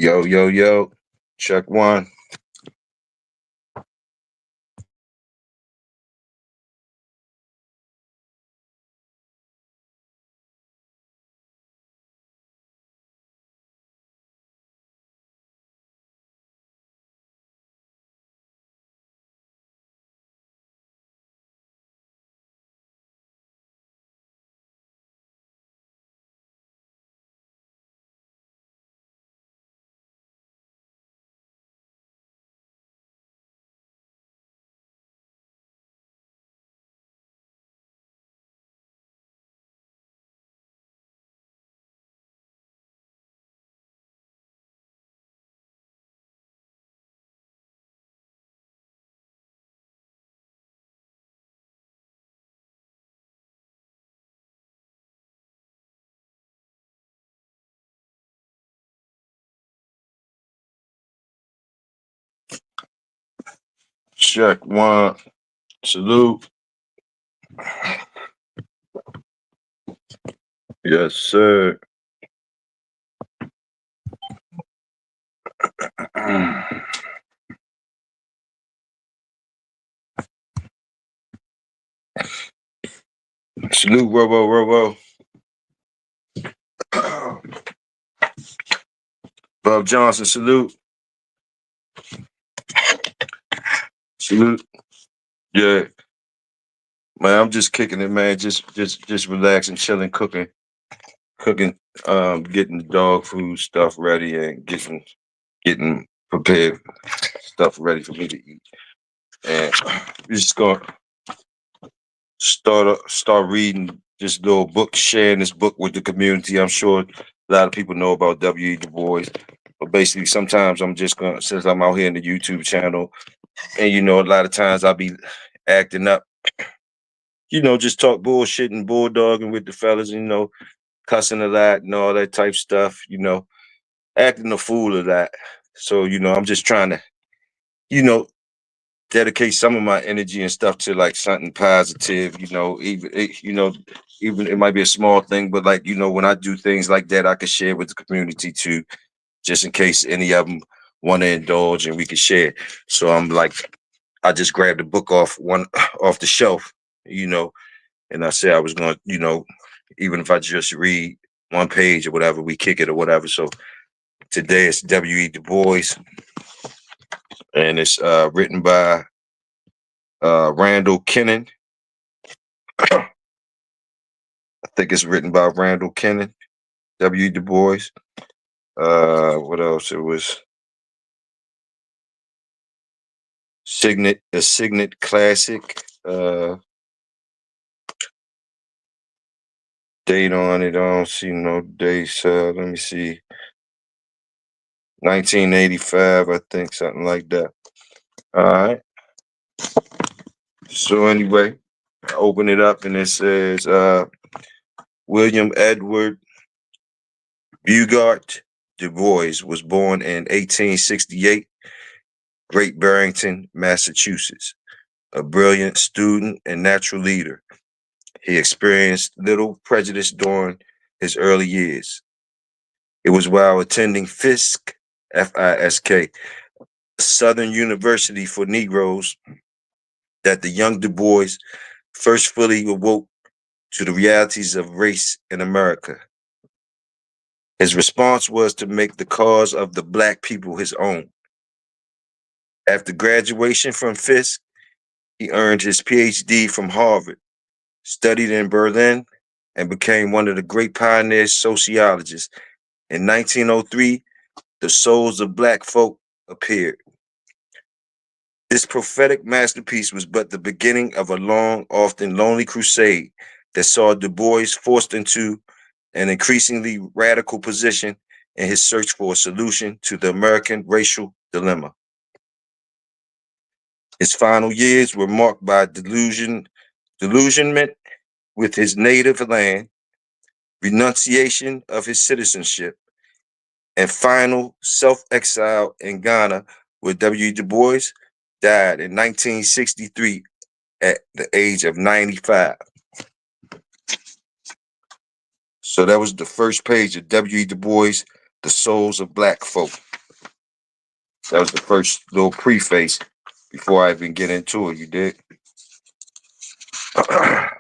Yo, yo, yo. Check one. Check one. Salute. Yes, sir. Salute, Robo, Robo. Bob Johnson, salute. Salute. Yeah. Man, I'm just kicking it, man. Just relaxing, chilling, cooking, getting the dog food stuff ready and getting prepared stuff ready for me to eat. And we're just gonna start reading this little book, sharing this book with the community. I'm sure a lot of people know about W.E. Du Bois, but basically, sometimes I'm just gonna, since I'm out here in the YouTube channel, and a lot of times I'll be acting up, just talk bullshit and bulldogging with the fellas, cussing a lot and all that type stuff, acting a fool of that. So, I'm just trying to, you know, dedicate some of my energy and stuff to like something positive, even it might be a small thing, but like, when I do things like that, I can share with the community too, just in case any of them want to indulge and we can share. So I'm like, I just grabbed the book off the shelf, you know, and I said I was going to, even if I just read one page or whatever, we kick it or whatever. So today it's W.E. Du Bois, and it's written by Randall Kennan. I think it's written by Randall Kennan, W. Du Bois. What else? It was a Signet classic. Date on it. I don't see no dates. Let me see. 1985, I think, something like that. All right. So anyway, I open it up and it says William Edward Bugart Du Bois was born in 1868, Great Barrington, Massachusetts. A brilliant student and natural leader, he experienced little prejudice during his early years. It was while attending Fisk, Fisk, Southern University for Negroes, that the young Du Bois first fully awoke to the realities of race in America. His response was to make the cause of the Black people his own. After graduation from Fisk, he earned his PhD from Harvard, studied in Berlin, and became one of the great pioneer sociologists. In 1903, The Souls of Black Folk appeared. This prophetic masterpiece was but the beginning of a long, often lonely crusade that saw Du Bois forced into an increasingly radical position in his search for a solution to the American racial dilemma. His final years were marked by delusionment with his native land, renunciation of his citizenship, and final self-exile in Ghana, where W. Du Bois died in 1963 at the age of 95. So that was the first page of W. Du Bois, The Souls of Black Folk. That was the first little preface before I even get into it. You did.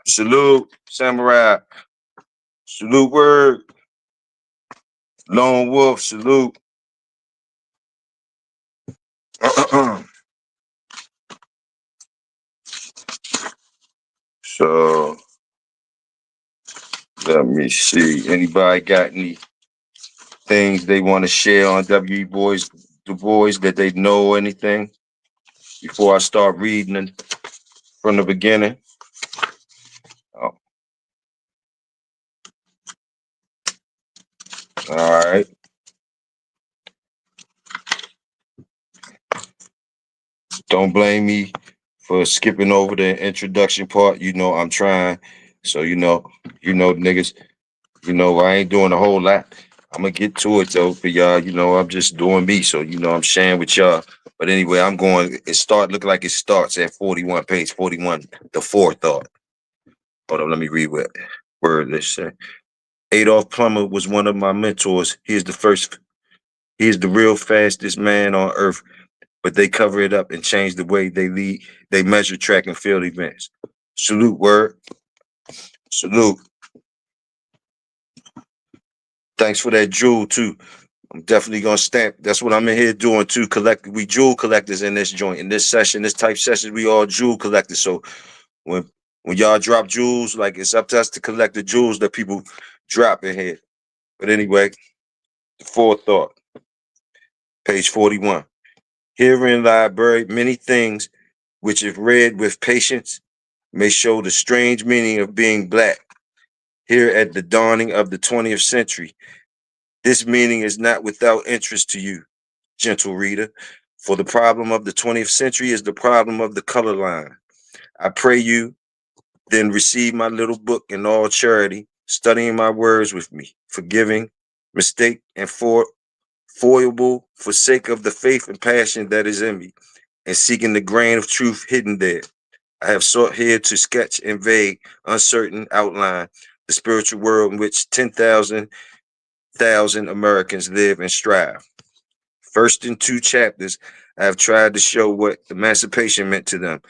Salute, samurai. Salute, word. Lone wolf. Salute. So let me see. Anybody got any things they want to share on W.E. Boys, the boys that they know anything before I start reading it from the beginning? Oh, all right. Don't blame me for skipping over the introduction part. You know I'm trying. So niggas, I ain't doing a whole lot. I'm gonna get to it though for y'all. I'm just doing me. So I'm sharing with y'all. But anyway, I'm going. Look like it starts at 41, page 41. The forethought. Hold on, let me read what word this say. Adolf Plummer was one of my mentors. He is the real fastest man on earth, but they cover it up and change the way they measure track and field events. Salute, word. Salute. Thanks for that jewel too. I'm definitely gonna stamp. That's what I'm in here doing too. We jewel collectors in this joint. In this session, this type session, we all jewel collectors. So when y'all drop jewels, like it's up to us to collect the jewels that people drop in here. But anyway, the forethought, page 41. Herein lie buried many things which, if read with patience, may show the strange meaning of being black. Here at the dawning of the 20th century, this meaning is not without interest to you, gentle reader, for the problem of the 20th century is the problem of the color line. I pray you then receive my little book in all charity, studying my words with me, forgiving, mistake, and foible for sake of the faith and passion that is in me, and seeking the grain of truth hidden there. I have sought here to sketch in vague, uncertain outline the spiritual world in which 10,000 Americans live and strive. First in 2 chapters, I have tried to show what emancipation meant to them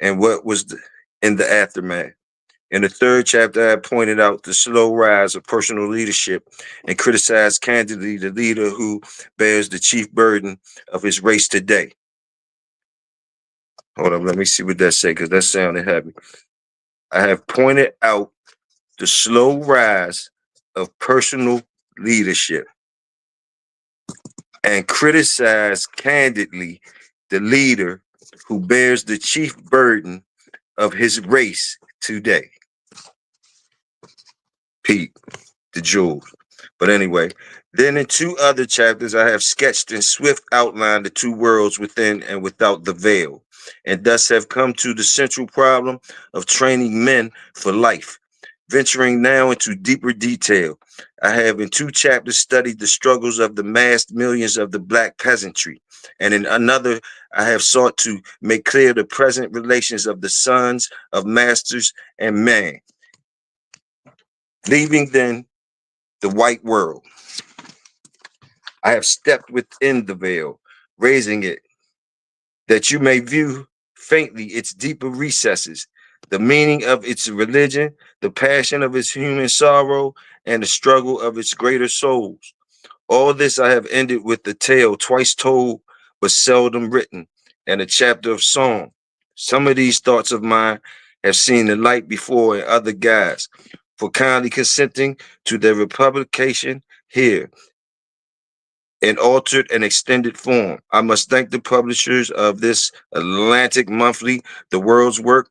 and what was in the aftermath. In the 3rd chapter, I have pointed out the slow rise of personal leadership and criticized candidly the leader who bears the chief burden of his race today. Hold on, let me see what that say, because that sounded heavy. I have pointed out the slow rise of personal leadership and criticized candidly the leader who bears the chief burden of his race today. Pete, the jewels. But anyway, then in 2 other chapters, I have sketched in swift outline the 2 worlds within and without the veil, and thus have come to the central problem of training men for life. Venturing now into deeper detail, I have in 2 chapters studied the struggles of the massed millions of the black peasantry, and in another, I have sought to make clear the present relations of the sons of masters and man. Leaving then the white world, I have stepped within the veil, raising it, that you may view faintly its deeper recesses, the meaning of its religion, the passion of its human sorrow, and the struggle of its greater souls. All this I have ended with the tale twice told, but seldom written, and a chapter of song. Some of these thoughts of mine have seen the light before in other guises, for kindly consenting to their republication here in altered and extended form. I must thank the publishers of this Atlantic Monthly, The World's Work,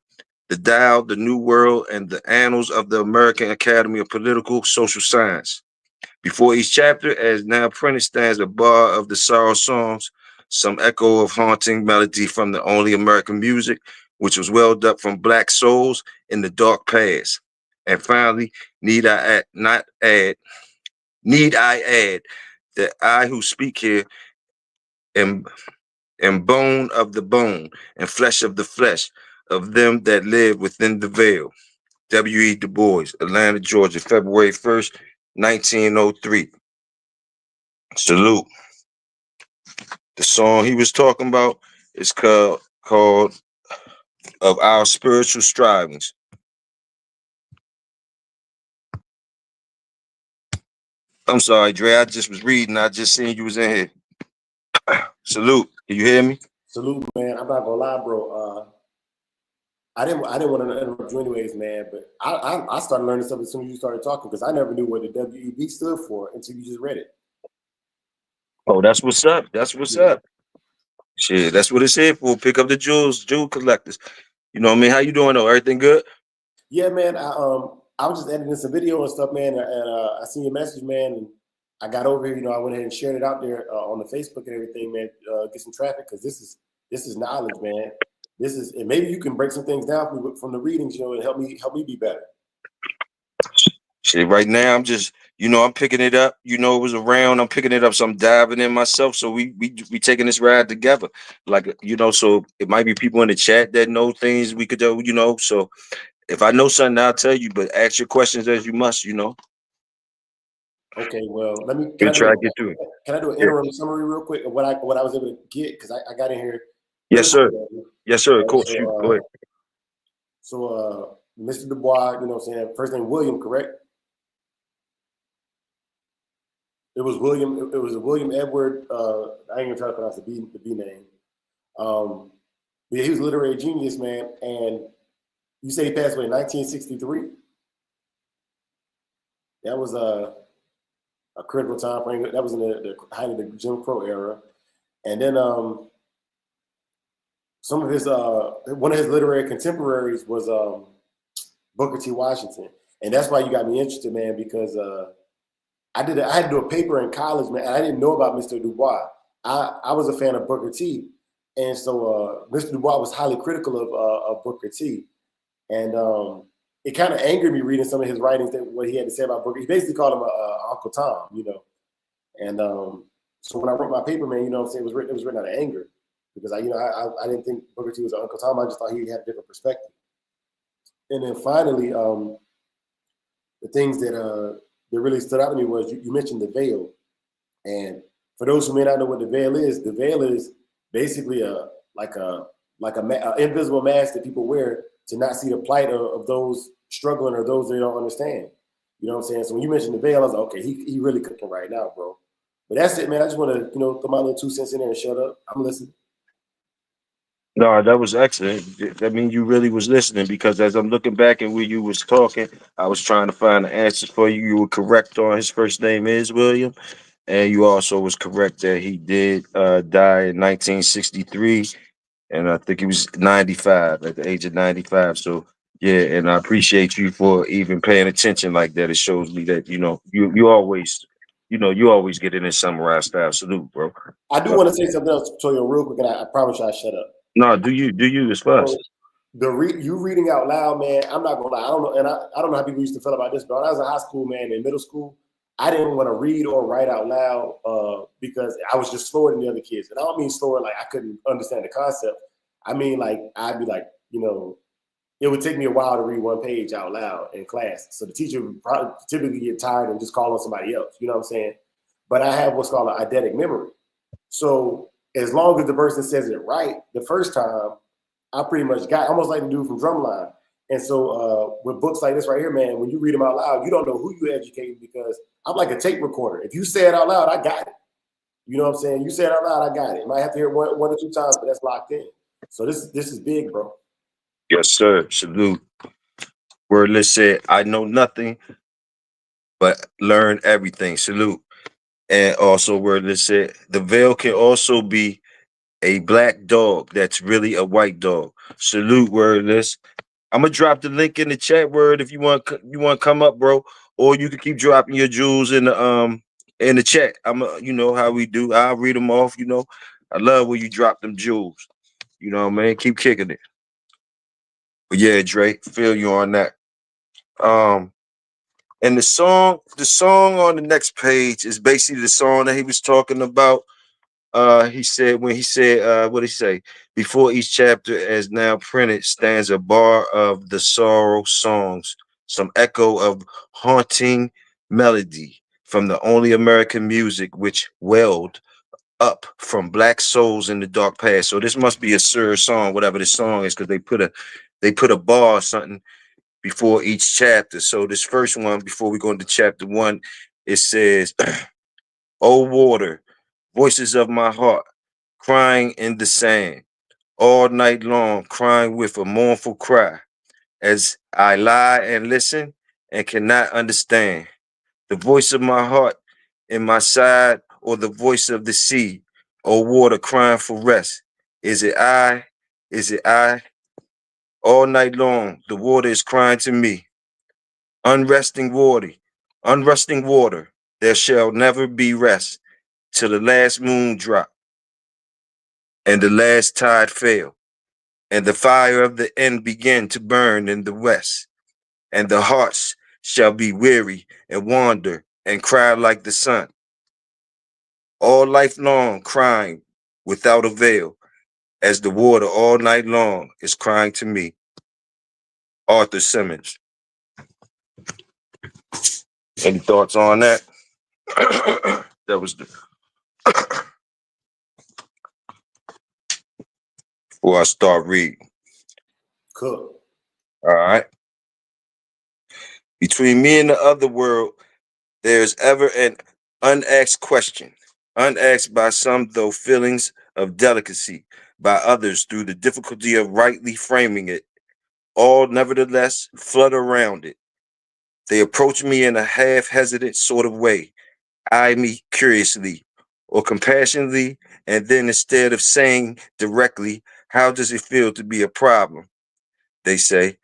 The Dial, The New World, and the Annals of the American Academy of Political Social Science. Before each chapter, as now printed, stands a bar of the sorrow songs, some echo of haunting melody from the only American music, which was welled up from black souls in the dark past. And finally, need I add that I who speak here am bone of the bone and flesh of the flesh of them that live within the veil. W.E. Du Bois, Atlanta, Georgia, February 1st, 1903. Salute. The song he was talking about is called "Of Our Spiritual Strivings." I'm sorry, Dre. I just was reading. I just seen you was in here. Salute. Can you hear me? Salute, man. I'm not gonna lie, bro. I didn't want to interrupt you anyways, man. But I started learning something as soon as you started talking because I never knew what the W.E.B stood for until you just read it. Oh, that's what's up. That's what's Yeah, up. Shit, that's what it's here for. Pick up the jewels, jewel collectors. You know what I mean? How you doing though? Everything good? yeah, man. I was just editing some video and stuff, man, and I seen your message, man, and I got over here. You know, I went ahead and shared it out there on the Facebook and everything, man. Get some traffic because this is knowledge, man. This is, and maybe you can break some things down from the readings, you know, and help me be better. Shit, right now I'm just, I'm picking it up. It was around. I'm picking it up, so I'm diving in myself. So we taking this ride together, like So it might be people in the chat that know things we could do. So if I know something, I'll tell you. But ask your questions as you must. Okay, well, let me. We'll try to get through it. Can I do an Yeah. interim summary real quick of what I was able to get because I got in here Yes, early. sir. Yes, sir. Of Right, course. Shoot. Go ahead. Mr. Dubois, you know what I'm saying? First name William, correct? It was William. It was William Edward. I ain't gonna try to pronounce the B name. Um, but yeah, he was a literary genius, man. And you say he passed away in 1963. That was a critical time frame. That was in the height of the Jim Crow era. And then some of his one of his literary contemporaries was Booker T. Washington, and that's why you got me interested, man, because I had to do a paper in college, man, and I didn't know about Mr. Dubois. I was a fan of Booker T, and so Mr. Dubois was highly critical of Booker T, and it kind of angered me reading some of his writings that what he had to say about Booker. He basically called him Uncle Tom, and so when I wrote my paper, man, you know what I'm saying, it was written out of anger because I didn't think Booker T was an Uncle Tom. I just thought he had a different perspective. And then finally, the things that really stood out to me was you mentioned the veil, and for those who may not know what the veil is basically like a a invisible mask that people wear to not see the plight of those struggling or those they don't understand. You know what I'm saying? So when you mentioned the veil, I was like, okay, he really cooking right now, bro. But that's it, man. I just want to throw my little 2 cents in there and shut up. I'm listening. No, that was excellent. That means you really was listening because as I'm looking back and where you was talking, I was trying to find the answers for you. You were correct on his first name is William, and you also was correct that he did die in 1963, and I think he was 95 at the age of 95. So yeah, and I appreciate you for even paying attention like that. It shows me that you always get it in summarized style. Salute, bro. I do Uh, want to say something else, Toyo, real quick, and I promise you I shut up. no, do you as So first. you reading out loud, man. I'm not gonna lie. I don't know, and I don't know how people used to feel about this, but when I was in high school, man, in middle school, I didn't want to read or write out loud because I was just slower than the other kids. And I don't mean slower like I couldn't understand the concept. I mean like I'd be like, it would take me a while to read one page out loud in class. So the teacher would probably typically get tired and just call on somebody else. You know what I'm saying? But I have what's called an eidetic memory. So as long as the person says it right the first time, I pretty much got almost like the dude from Drumline. And so with books like this right here, man, when you read them out loud, you don't know who you educate because I'm like a tape recorder. If you say it out loud, I got it. You know what I'm saying? You say it out loud, I got it. Might have to hear it one or two times, but that's locked in. So this is big, bro. Yes, sir. Salute. Wordless said, I know nothing but learn everything. Salute. And also, Wordless said, the veil can also be a black dog that's really a white dog. Salute, Wordless. I'm gonna drop the link in the chat word if you want to come up, bro, or you can keep dropping your jewels in the chat. You know how we do. I'll read them off. I love when you drop them jewels. You know what I mean? Keep kicking it. But yeah, Drake, feel you on that. Um, And the song on the next page is basically the song that he was talking about. He said when he said, what did he say? Before each chapter, as now printed, stands a bar of the sorrow songs, some echo of haunting melody from the only American music which welled up from black souls in the dark past. So this must be a Sir song, whatever this song is, because they put a bar or something before each chapter. So this first one, before we go into chapter one, it says, "Oh water, voices of my heart, crying in the sand, all night long, crying with a mournful cry, as I lie and listen and cannot understand. The voice of my heart in my side, or the voice of the sea, oh water crying for rest. Is it I? Is it I? All night long, the water is crying to me. Unresting water, unresting water, there shall never be rest till the last moon drop and the last tide fail, and the fire of the end begin to burn in the west, and the hearts shall be weary and wander and cry like the sun, all life long crying without avail, as the water all night long is crying to me." Arthur Simmons. Any thoughts on that? That was the before I start reading. Cook. All right. Between me and the other world, there's ever an unasked question, unasked by some, though feelings of delicacy by others through the difficulty of rightly framing it. All nevertheless flutter around it. They approach me in a half hesitant sort of way, eye me curiously or compassionately, and then instead of saying directly, "How does it feel to be a problem?" they say,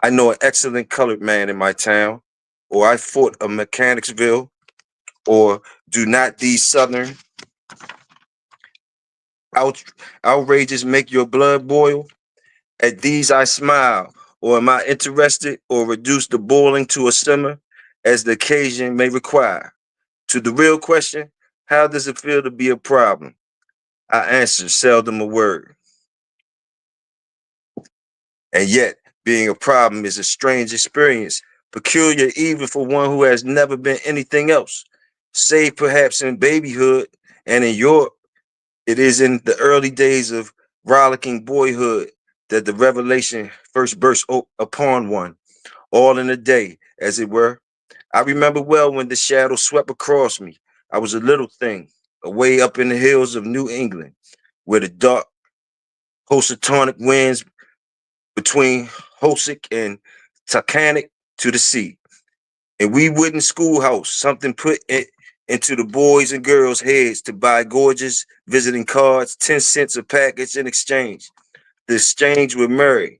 "I know an excellent colored man in my town," or "I fought a Mechanicsville," or "Do not these Southern out- outrages make your blood boil?" At these I smile, or am I interested, or reduce the boiling to a simmer, as the occasion may require. To the real question, how does it feel to be a problem? I answer seldom a word. And yet, being a problem is a strange experience, peculiar even for one who has never been anything else, save perhaps in babyhood and in Europe. It is in the early days of rollicking boyhood that the revelation first bursts upon one, all in a day, as it were. I remember well when the shadow swept across me. I was a little thing, away up in the hills of New England, where the dark Housatonic winds between Hosick and Taconic to the sea. And we wooden schoolhouse, something put it into the boys and girls' heads to buy gorgeous visiting cards, 10 cents a package in exchange. The exchange with Mary.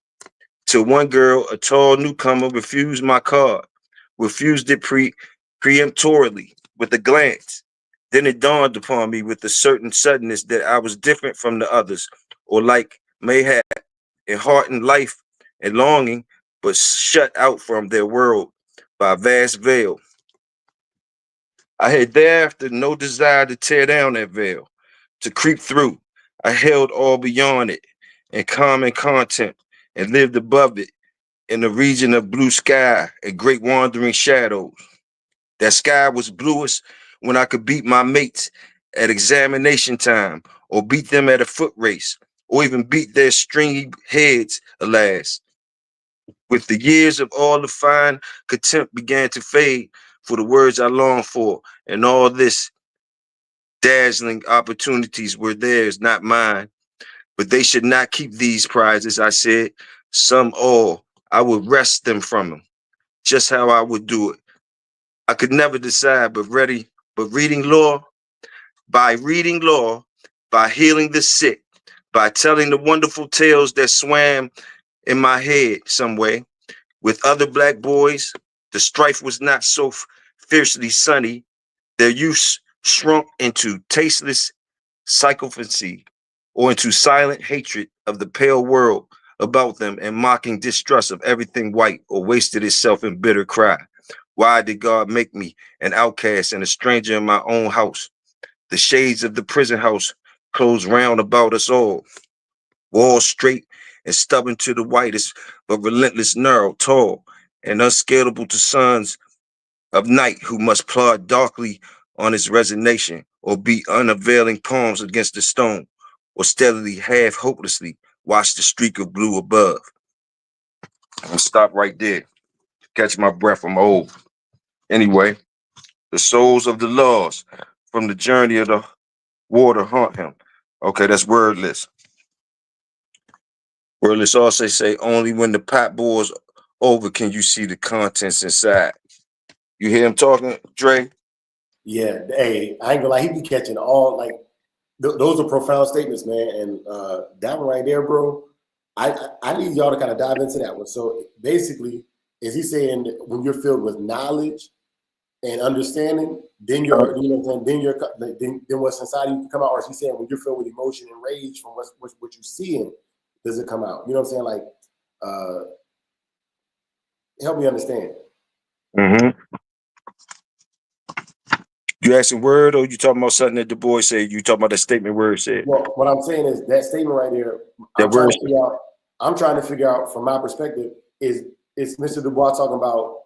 To one girl, a tall newcomer refused my card, refused it peremptorily with a glance. Then it dawned upon me with a certain suddenness that I was different from the others, or like mayhap in heart and life and longing, but shut out from their world by a vast veil. I had thereafter no desire to tear down that veil, to creep through. I held all beyond it in common content and lived above it in the region of blue sky and great wandering shadows. That sky was bluest when I could beat my mates at examination time, or beat them at a foot race, or even beat their stringy heads, alas. With the years of all the fine contempt began to fade for the words I longed for, and all this dazzling opportunities were theirs, not mine. But they should not keep these prizes, I said. Some all, I would wrest them from them, just how I would do it. I could never decide, but reading law, by reading law, by healing the sick, by telling the wonderful tales that swam in my head some way. With other black boys, the strife was not so fiercely sunny. Their use shrunk into tasteless sycophancy, or into silent hatred of the pale world about them and mocking distrust of everything white, or wasted itself in bitter cry. Why did God make me an outcast and a stranger in my own house? The shades of the prison house closed round about us all. Walls straight and stubborn to the whitest, but relentless, narrow, tall, and unscalable to sons of night who must plod darkly on his resignation, or beat unavailing palms against the stone, or steadily, half hopelessly watch the streak of blue above. I'm stop right there. Catch my breath. I'm old. Anyway, the souls of the lost from the journey of the water haunt him. Okay, that's wordless. Wordless also say only when the pot boils over can you see the contents inside. You hear him talking, Dre? Yeah, hey, I ain't gonna lie, he be catching all like those are profound statements, man. And that one right there, bro, I need y'all to kind of dive into that one. So basically, is he saying that when you're filled with knowledge and understanding, then you're, you know what I'm saying, then you're then what's inside you can come out, or is he saying when you're filled with emotion and rage from what you seeing, does it come out? You know what I'm saying? Like, uh, help me understand. Mm-hmm. You asking word or you talking about something that the boy said? You talking about the statement word said? Well, what I'm saying is that statement right there. That I'm trying word to figure out. I'm trying to figure out from my perspective is Mr. Dubois talking about,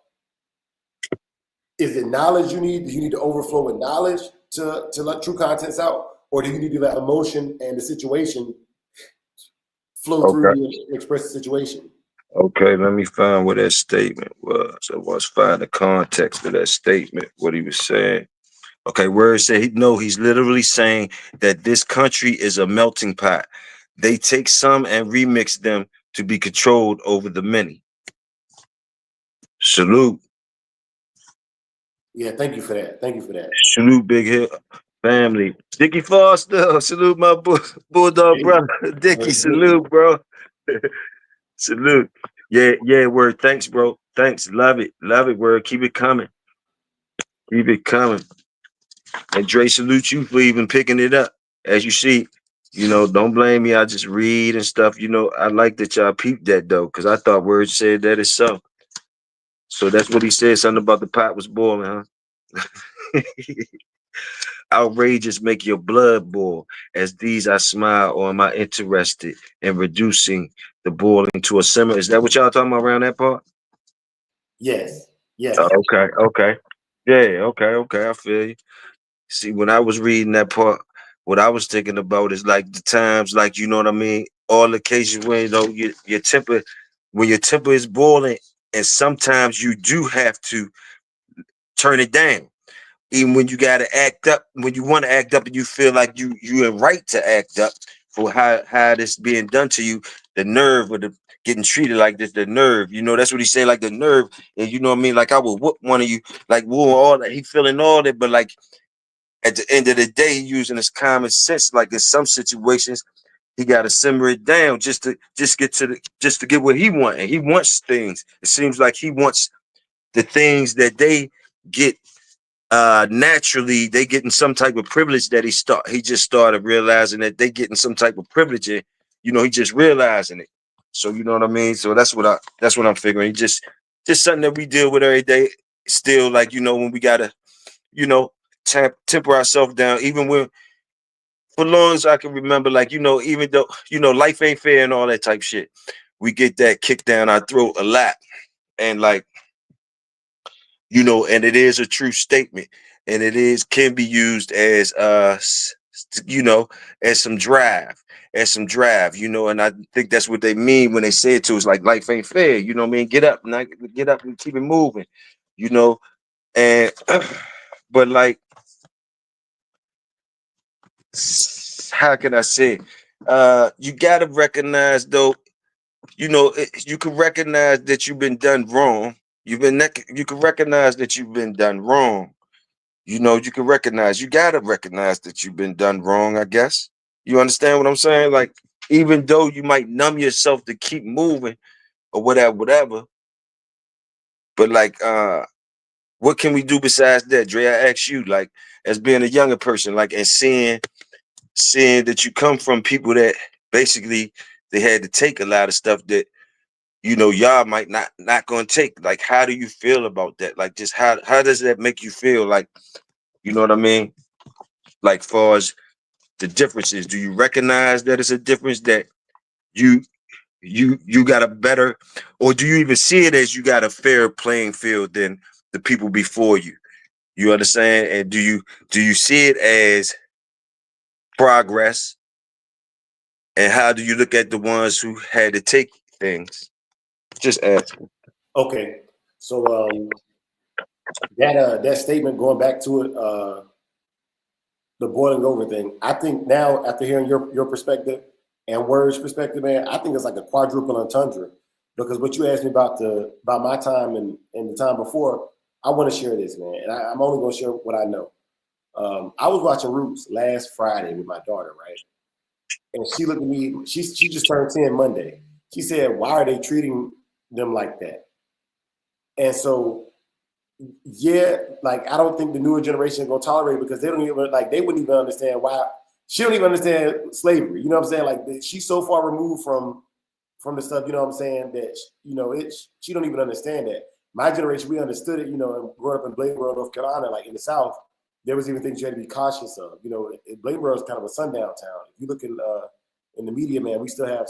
is it knowledge you need? Do you need to overflow with knowledge to let true contents out, or do you need to let emotion and the situation flow through okay. you and express the situation? Okay, let me find what that statement was. I was find the context of that statement, what he was saying. Okay, word said he's literally saying that this country is a melting pot. They take some and remix them to be controlled over the many. Salute. Yeah, thank you for that. Thank you for that. Salute Big Hill family. Dickie Foster. Salute my bulldog brother. Dickie, salute, bro. Salute. Yeah, yeah, word. Thanks, bro. Thanks. Love it. Love it, word. Keep it coming. Keep it coming. And Dre, salute you for even picking it up. As you see, don't blame me. I just read and stuff. I like that y'all peeped that though, because I thought word said that is so. So that's what he said. Something about the pot was boiling, huh? Outrageous make your blood boil. As these I smile, or am I interested in reducing the boiling to a simmer? Is that what y'all talking about around that part? Yes, Oh, yes, okay, okay. Yeah, okay, okay. I feel you. See, when I was reading that part, what I was thinking about is like the times, like you know what I mean. All the cases where your temper, when your temper is boiling, and sometimes you do have to turn it down. Even when you gotta act up, when you want to act up, and you feel like you in right to act up for how this being done to you, the nerve of the getting treated like this, the nerve. That's what he said, like the nerve. And you know what I mean. Like I would whoop one of you, like whoop all that. He feeling all that, but like at the end of the day, he using his common sense. Like in some situations, he got to simmer it down just get to just to get what he want. And he wants things. It seems like he wants the things that they get naturally. They getting some type of privilege that he just started realizing that they getting some type of privilege. And he just realizing it. So you know what I mean. So that's what I'm figuring. He just something that we deal with every day. Still, like when we gotta you know temper ourselves down, even when for long as I can remember, like even though life ain't fair and all that type shit, we get that kick down our throat a lot. And like and it is a true statement, and it is can be used as you know as some drive, and I think that's what they mean when they say it to us, like life ain't fair, what I mean, get up and keep it moving, you know and but like, how can I say, you gotta recognize though, you can recognize that you've been done wrong. You can recognize that you've been done wrong. You gotta recognize that you've been done wrong, I guess. You understand what I'm saying? Like, even though you might numb yourself to keep moving or whatever, but like, what can we do besides that, Dre? I ask you, like, as being a younger person, like, and seeing that you come from people that basically they had to take a lot of stuff that y'all might not gonna take. Like, how do you feel about that? Like, just how does that make you feel? Like, you know what I mean? Like, far as the differences, do you recognize that it's a difference, that you you got a better, or do you even see it as you got a fair playing field than the people before you? You understand? And do you see it as progress? And how do you look at the ones who had to take things? Just ask. Okay, so that statement going back to it, the boiling over thing. I think now after hearing your perspective and Word's perspective, man, I think it's like a quadruple entendre. Because what you asked me about my time and the time before, I want to share this, man, and I'm only going to share what I know. I was watching Roots last Friday with my daughter, right? And she looked at me. She just turned 10 Monday. She said, "Why are they treating them like that?" And so, yeah, like I don't think the newer generation is gonna tolerate it because they don't even like they wouldn't even understand why. She don't even understand slavery. You know what I'm saying? Like she's so far removed from the stuff. You know what I'm saying? That she don't even understand that. My generation, we understood it. You know, and growing up in Bladeboro, North Carolina, like in the South, there was even things you had to be cautious of. You know, Bladeboro is kind of a sundown town. If you look in the media, man, we still have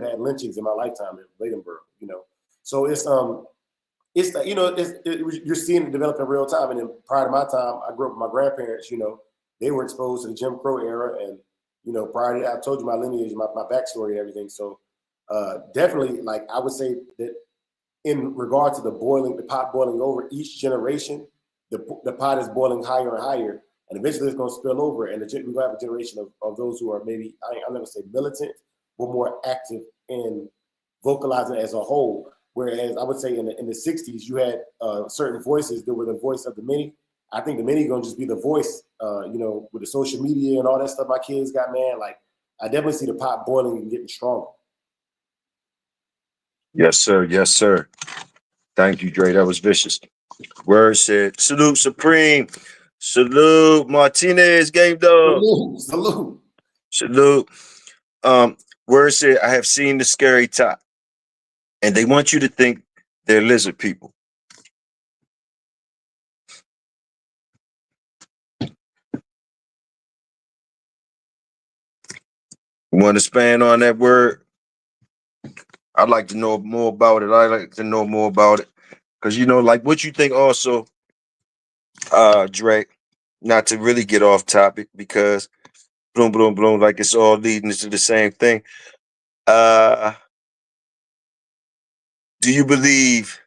had lynchings in my lifetime in Bladeboro. You know, so it's like you're seeing it develop in real time. And then prior to my time, I grew up with my grandparents. You know, they were exposed to the Jim Crow era, and prior to that, I told you my lineage, my backstory, and everything. So definitely, like I would say that in regard to the pot boiling over, each generation, the pot is boiling higher and higher, and eventually it's going to spill over, and we're going to have a generation of those who are maybe I'm not going to say militant, but more active in vocalizing as a whole. Whereas I would say in the 60s, you had certain voices that were the voice of the many. I think the many going to just be the voice, with the social media and all that stuff my kids got, man. Like, I definitely see the pot boiling and getting stronger. Yes, sir. Yes, sir. Thank you, Dre. That was vicious. Word said, salute Supreme. Salute Martinez, game dog. Salute, salute. Salute. Um, Word said, I have seen the scary top. And they want you to think they're lizard people. You want to expand on that word? I'd like to know more about it. I'd like to know more about it. Because like what you think also, Dre, not to really get off topic because bloom, bloom, bloom, like it's all leading to the same thing. Uh do you believe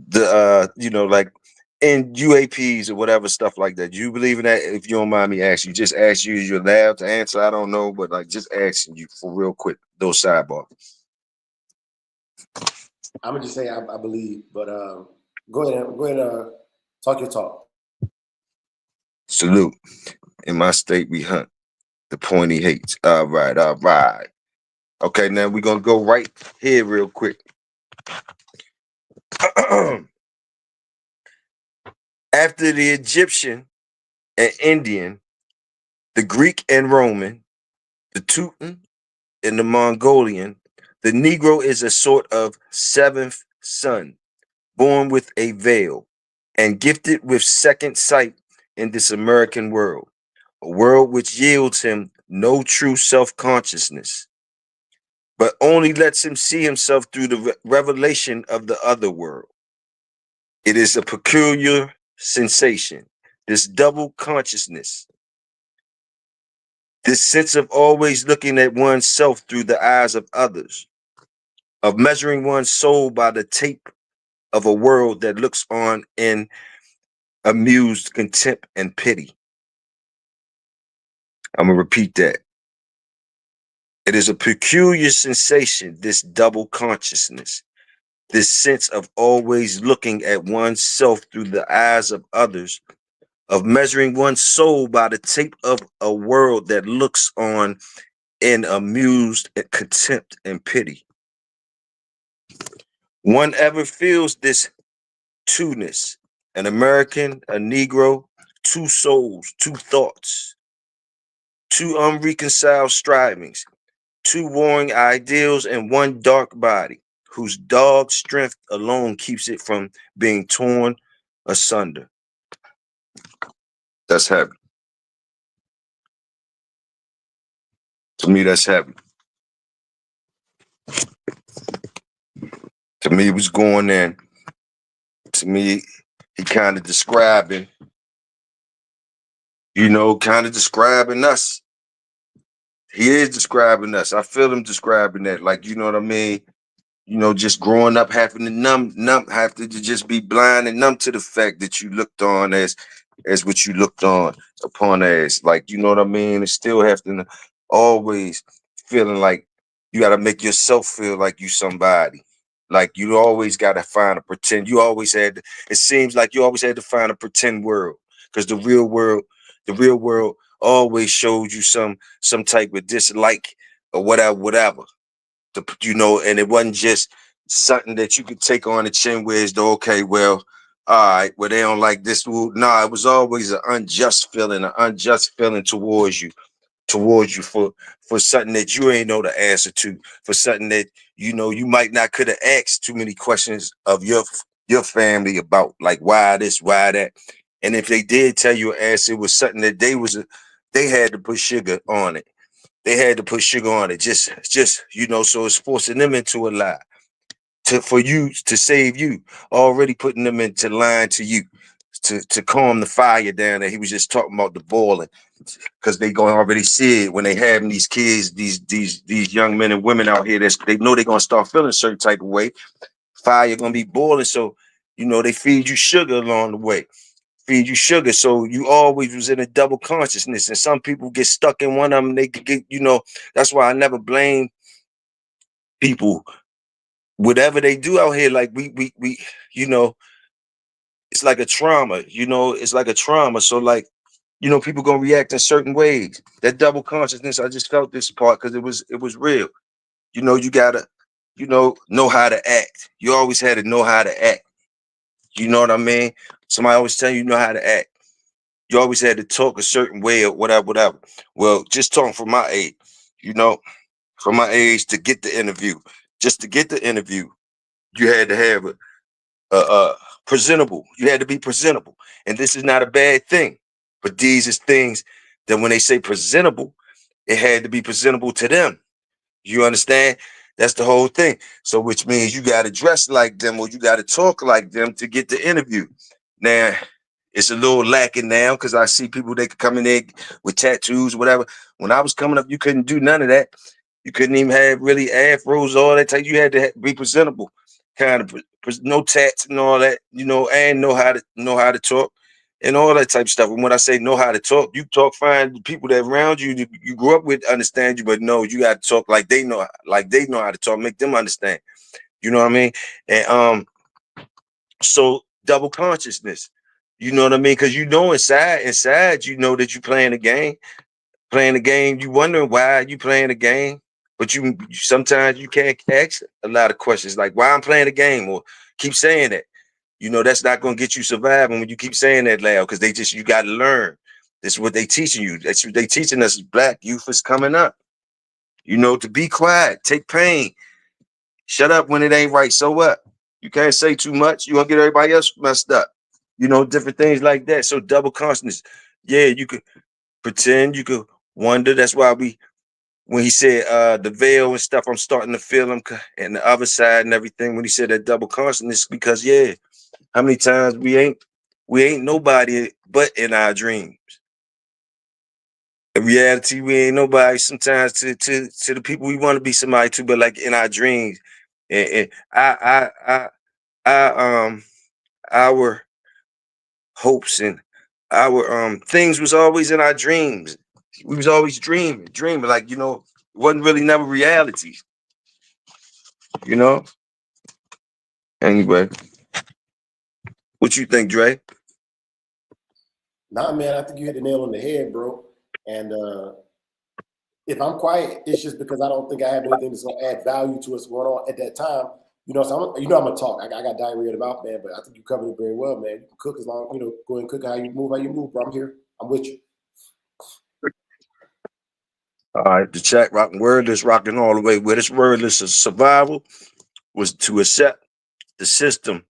the like in UAPs or whatever stuff like that? Do you believe in that? If you don't mind me asking, just ask you, you're allowed to answer. I don't know, but like just asking you for real quick, those sidebar. I'm gonna just say I believe, but go ahead, talk your talk. Salute. In my state, we hunt the point he hates. All right, all right. Okay, now we're gonna go right here real quick. After the Egyptian and Indian, the Greek and Roman, the Teuton and the Mongolian, the Negro is a sort of seventh son, born with a veil and gifted with second sight in this American world, a world which yields him no true self consciousness, but only lets him see himself through the revelation of the other world. It is a peculiar sensation, this double consciousness, this sense of always looking at oneself through the eyes of others, of measuring one's soul by the tape of a world that looks on in amused contempt and pity. I'm going to repeat that. It is a peculiar sensation, this double consciousness, this sense of always looking at oneself through the eyes of others, of measuring one's soul by the tape of a world that looks on in amused contempt and pity. One ever feels this two-ness, an American, a Negro, two souls, two thoughts, two unreconciled strivings, two warring ideals, and one dark body whose dog strength alone keeps it from being torn asunder. That's heavy. To me, that's heavy. To me, it was going in. To me, he kind of describing, kind of describing us. He is describing us. I feel him describing that. Like, you know what I mean? Just growing up having to have to just be blind and numb to the fact that you looked on as what you looked on upon as. Like, you know what I mean? And still have to always feeling like you gotta make yourself feel like you somebody. Like you always gotta find a pretend. It seems like you always had to find a pretend world. Because the real world always showed you some type of dislike or whatever. And it wasn't just something that you could take on the chin where it's the okay, well, all right, well, they don't like this. Well, nah, it was always an unjust feeling towards you for something that you ain't know the answer to, for something that you might not could have asked too many questions of your family about, like why this, why that. And if they did tell you an answer, it was something that they had to put sugar on it. They had to put sugar on it, so it's forcing them into a lie for you to save you, already putting them into line to you to calm the fire down. That he was just talking about the boiling, because they gonna already see it when they having these kids, these young men and women out here. They know they're gonna start feeling a certain type of way. Fire gonna be boiling, so they feed you sugar along the way. Feed you sugar, so you always was in a double consciousness. And some people get stuck in one of them. They could get, that's why I never blame people. Whatever they do out here, like we, you know, it's like a trauma. It's like a trauma. So like, people gonna react in certain ways. That double consciousness, I just felt this part because it was real. You gotta, know how to act. You always had to know how to act. You know what I mean? Somebody always tell you know how to act. You always had to talk a certain way or whatever, whatever. Well, just talking from my age, you know, from my age to get the interview, just to get the interview, you had to have a presentable. You had to be presentable, and this is not a bad thing. But these is things that when they say presentable, it had to be presentable to them. You understand? That's the whole thing. So, which means you got to dress like them or you got to talk like them to get the interview. Now, it's a little lacking now because I see people they could come in there with tattoos, whatever. When I was coming up, you couldn't do none of that. You couldn't even have really afros, all that type. You had to be presentable, kind of no tats and all that, and know how to talk and all that type of stuff. And when I say know how to talk, you talk fine. The people that around you grew up with understand you, but no, you got to talk like they know how to talk, make them understand. You know what I mean? And so double consciousness. You know what I mean? Because inside, you know that you playing a game. Playing the game, you wondering why you playing the game, but you sometimes you can't ask a lot of questions like why I'm playing the game or keep saying that. That's not gonna get you surviving when you keep saying that loud because you gotta learn. This is what they teaching you. That's what they teaching us as black youth is coming up. To be quiet, take pain, shut up when it ain't right. So what? You can't say too much. You gonna get everybody else messed up. Different things like that. So double consciousness. Yeah, you could pretend, you could wonder. That's why when he said the veil and stuff, I'm starting to feel him and the other side and everything. When he said that double consciousness, because yeah, how many times we ain't nobody but in our dreams. In reality, we ain't nobody sometimes to the people we want to be somebody to, but like in our dreams. And I our hopes and our things was always in our dreams. We was always dreaming like it wasn't really never reality. You know. Anyway, what you think, Dre? Nah, man, I think you hit the nail on the head, bro. And if I'm quiet, it's just because I don't think I have anything that's gonna add value to what's going on at that time. So I'm gonna talk. I got diarrhea in the mouth, man, but I think you covered it very well, man. You can cook as long, go ahead and cook how you move, bro. I'm here. I'm with you. All right, the chat rocking wordless, rocking all the way. Where this wordless is survival was to accept the system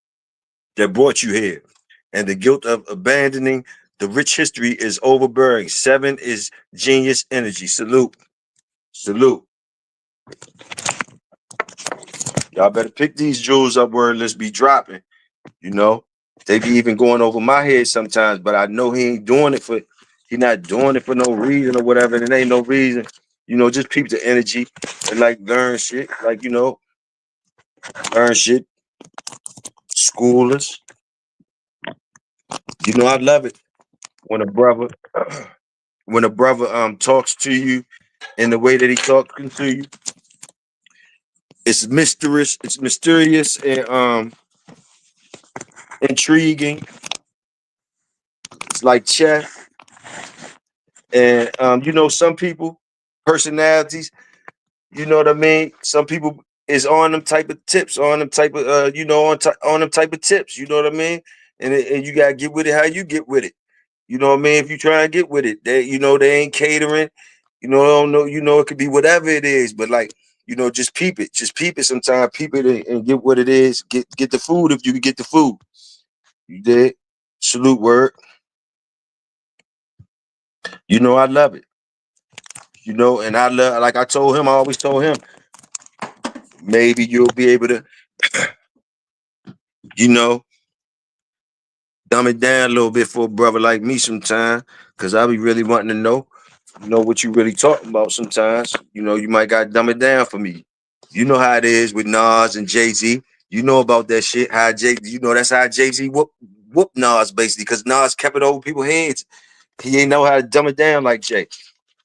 that brought you here, and the guilt of abandoning the rich history is overbearing. 7 is genius energy. Salute, salute. Y'all better pick these jewels up. Wordless be dropping. You know. They be even going over my head sometimes, but I know he not doing it for no reason or whatever. And it ain't no reason. Just peep the energy and like learn shit. Like, learn shit. Schoolers. I love it when a brother talks to you in the way that he talking to you. It's mysterious and intriguing. It's like chess. And some people, personalities, you know what I mean? Some people is on them type of tips, on them type of on them type of tips, you know what I mean? And you gotta get with it how you get with it. You know what I mean? If you try and get with it, they ain't catering. Don't know, it could be whatever it is, but like, just peep it. Just peep it sometimes, peep it and get what it is. Get the food if you can get the food. You did. Salute word. I love it. And I love, like I told him, I always told him, maybe you'll be able to, you know, dumb it down a little bit for a brother like me sometime, because I be really wanting to know, what you really talking about sometimes. You might got to dumb it down for me. You know how it is with Nas and Jay-Z. You know about that shit. That's how Jay-Z whoop Nas basically, because Nas kept it over people's heads. He ain't know how to dumb it down like Jay.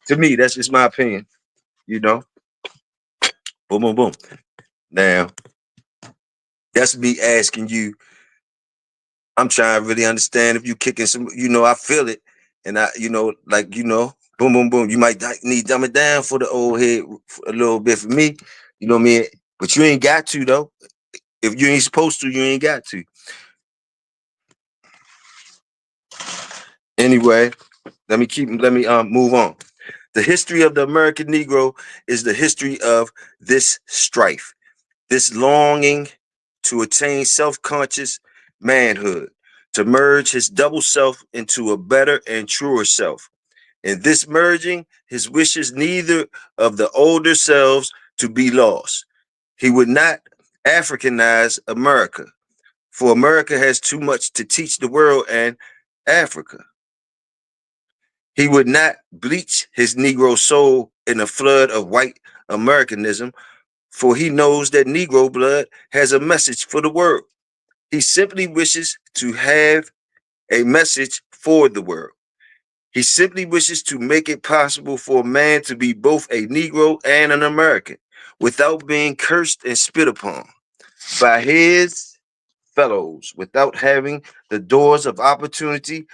To me, that's just my opinion. You know, boom, boom, boom. Now, that's me asking you. I'm trying to really understand if you kicking some, I feel it. And boom, boom, boom. You might need to dumb it down for the old head a little bit for me. You know what I mean? But you ain't got to though. If you ain't supposed to, you ain't got to. Anyway, let me move on. The history of the American Negro is the history of this strife, this longing to attain self-conscious manhood, to merge his double self into a better and truer self. In this merging, his wishes neither of the older selves to be lost. He would not Africanize America, for America has too much to teach the world and Africa. He would not bleach his Negro soul in a flood of white Americanism, for he knows that Negro blood has a message for the world. He simply wishes to have a message for the world. He simply wishes to make it possible for a man to be both a Negro and an American without being cursed and spit upon by his fellows, without having the doors of opportunity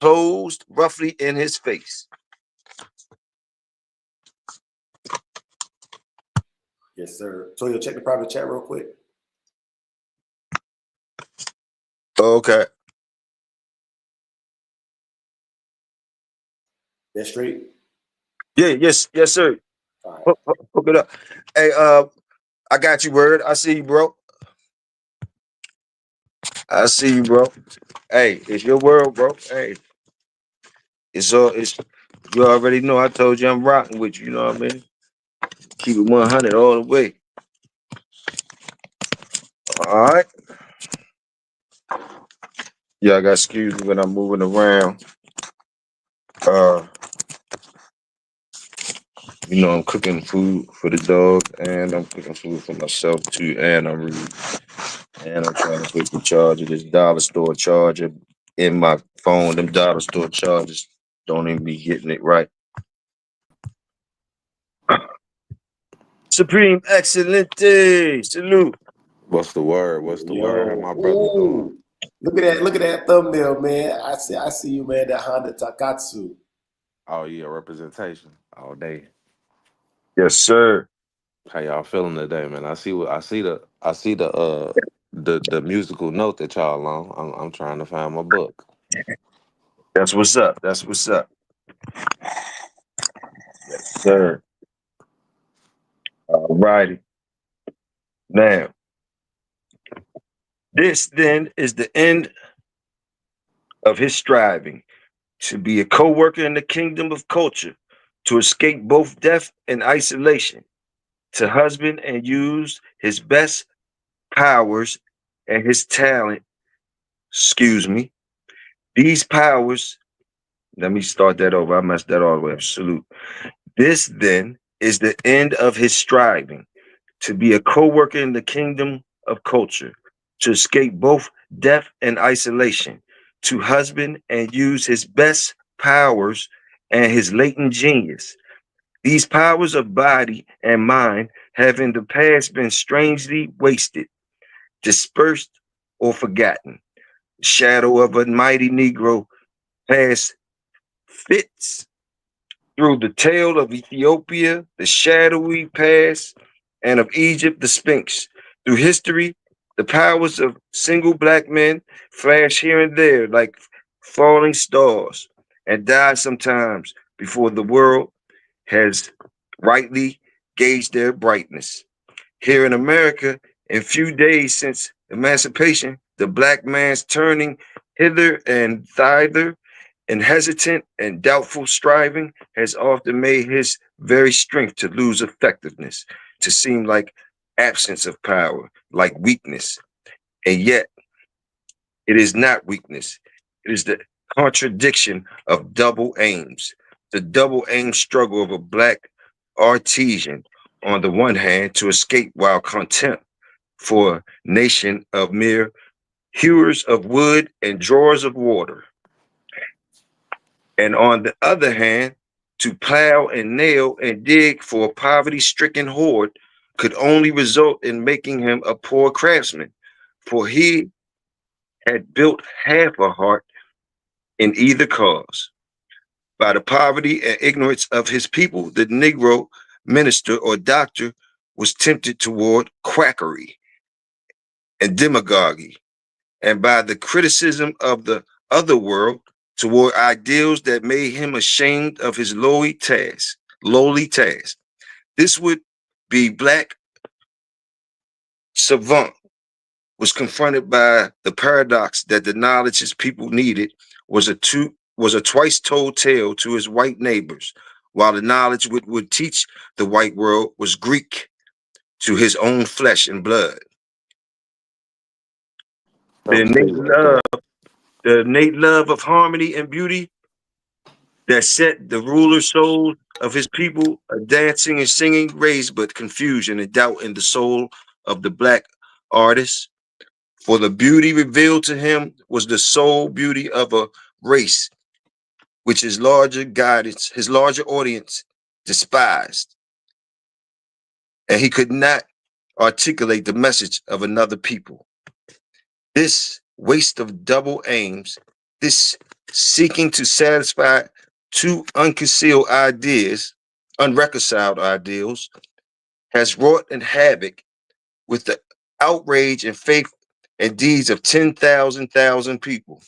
closed roughly in his face. Yes, sir. Toyo, check the private chat real quick. Okay. That's straight. Yeah, yes, sir. All right. Hook it up. Hey, I got you, word. I see you, bro. I see you, bro. Hey, it's your world, bro. Hey, it's you already know. I told you I'm rocking with you. You know what I mean? Keep it 100 all the way. All right. Yeah, I got excuse me when I'm moving around. Uh, I'm cooking food for the dog, and I'm cooking food for myself too, and I'm reading, and I'm trying to put the charger, this dollar store charger, in my phone. Them dollar store chargers don't even be getting it right. Supreme Excelente. Salute. What's the word? What's the word? How Yo, my brother doing? ooh, look at that! Look at that thumbnail, man. I see you, man. That Honda Takatsu. Oh yeah, representation all day. Yes, sir. How y'all feeling today, man? I see the musical note that y'all on. I'm trying to find my book. That's what's up. That's what's up. Sir. All righty. Now, this then is the end of his striving to be a co worker in the kingdom of culture, to escape both death and isolation, to husband and use his best powers and his talent Excuse me. These powers, let me start that over. I messed that all the way up. Salute. This then is the end of his striving to be a co worker in the kingdom of culture, to escape both death and isolation, to husband and use his best powers and his latent genius. These powers of body and mind have in the past been strangely wasted, dispersed, or forgotten. The shadow of a mighty Negro past fits through the tale of Ethiopia, the shadowy past, and of Egypt, the Sphinx. Through history, the powers of single black men flash here and there like falling stars and die sometimes before the world has rightly gauged their brightness. Here in America, in few days since emancipation, the black man's turning hither and thither and hesitant and doubtful striving has often made his very strength to lose effectiveness, to seem like absence of power, like weakness. And yet, it is not weakness. It is the contradiction of double aims, the double aim struggle of a black artisan on the one hand to escape while content for a nation of mere hewers of wood and drawers of water, and on the other hand, to plow and nail and dig for a poverty stricken horde could only result in making him a poor craftsman, for he had built half a heart in either cause. By the poverty and ignorance of his people, the Negro minister or doctor was tempted toward quackery and demagoguery, and by the criticism of the other world toward ideals that made him ashamed of his lowly task. This would be black savant was confronted by the paradox that the knowledge his people needed was a twice told tale to his white neighbors, while the knowledge would teach the white world was Greek to his own flesh and blood. The That was innate deep right love, there. the innate love of harmony and beauty that set the ruler souls of his people dancing and singing raised but confusion and doubt in the soul of the black artist. For the beauty revealed to him was the sole beauty of a race which his larger audience despised, and he could not articulate the message of another people. This waste of double aims, this seeking to satisfy two unconcealed ideas, unreconciled ideals, has wrought in havoc with the outrage and faith and deeds of 10,000 people,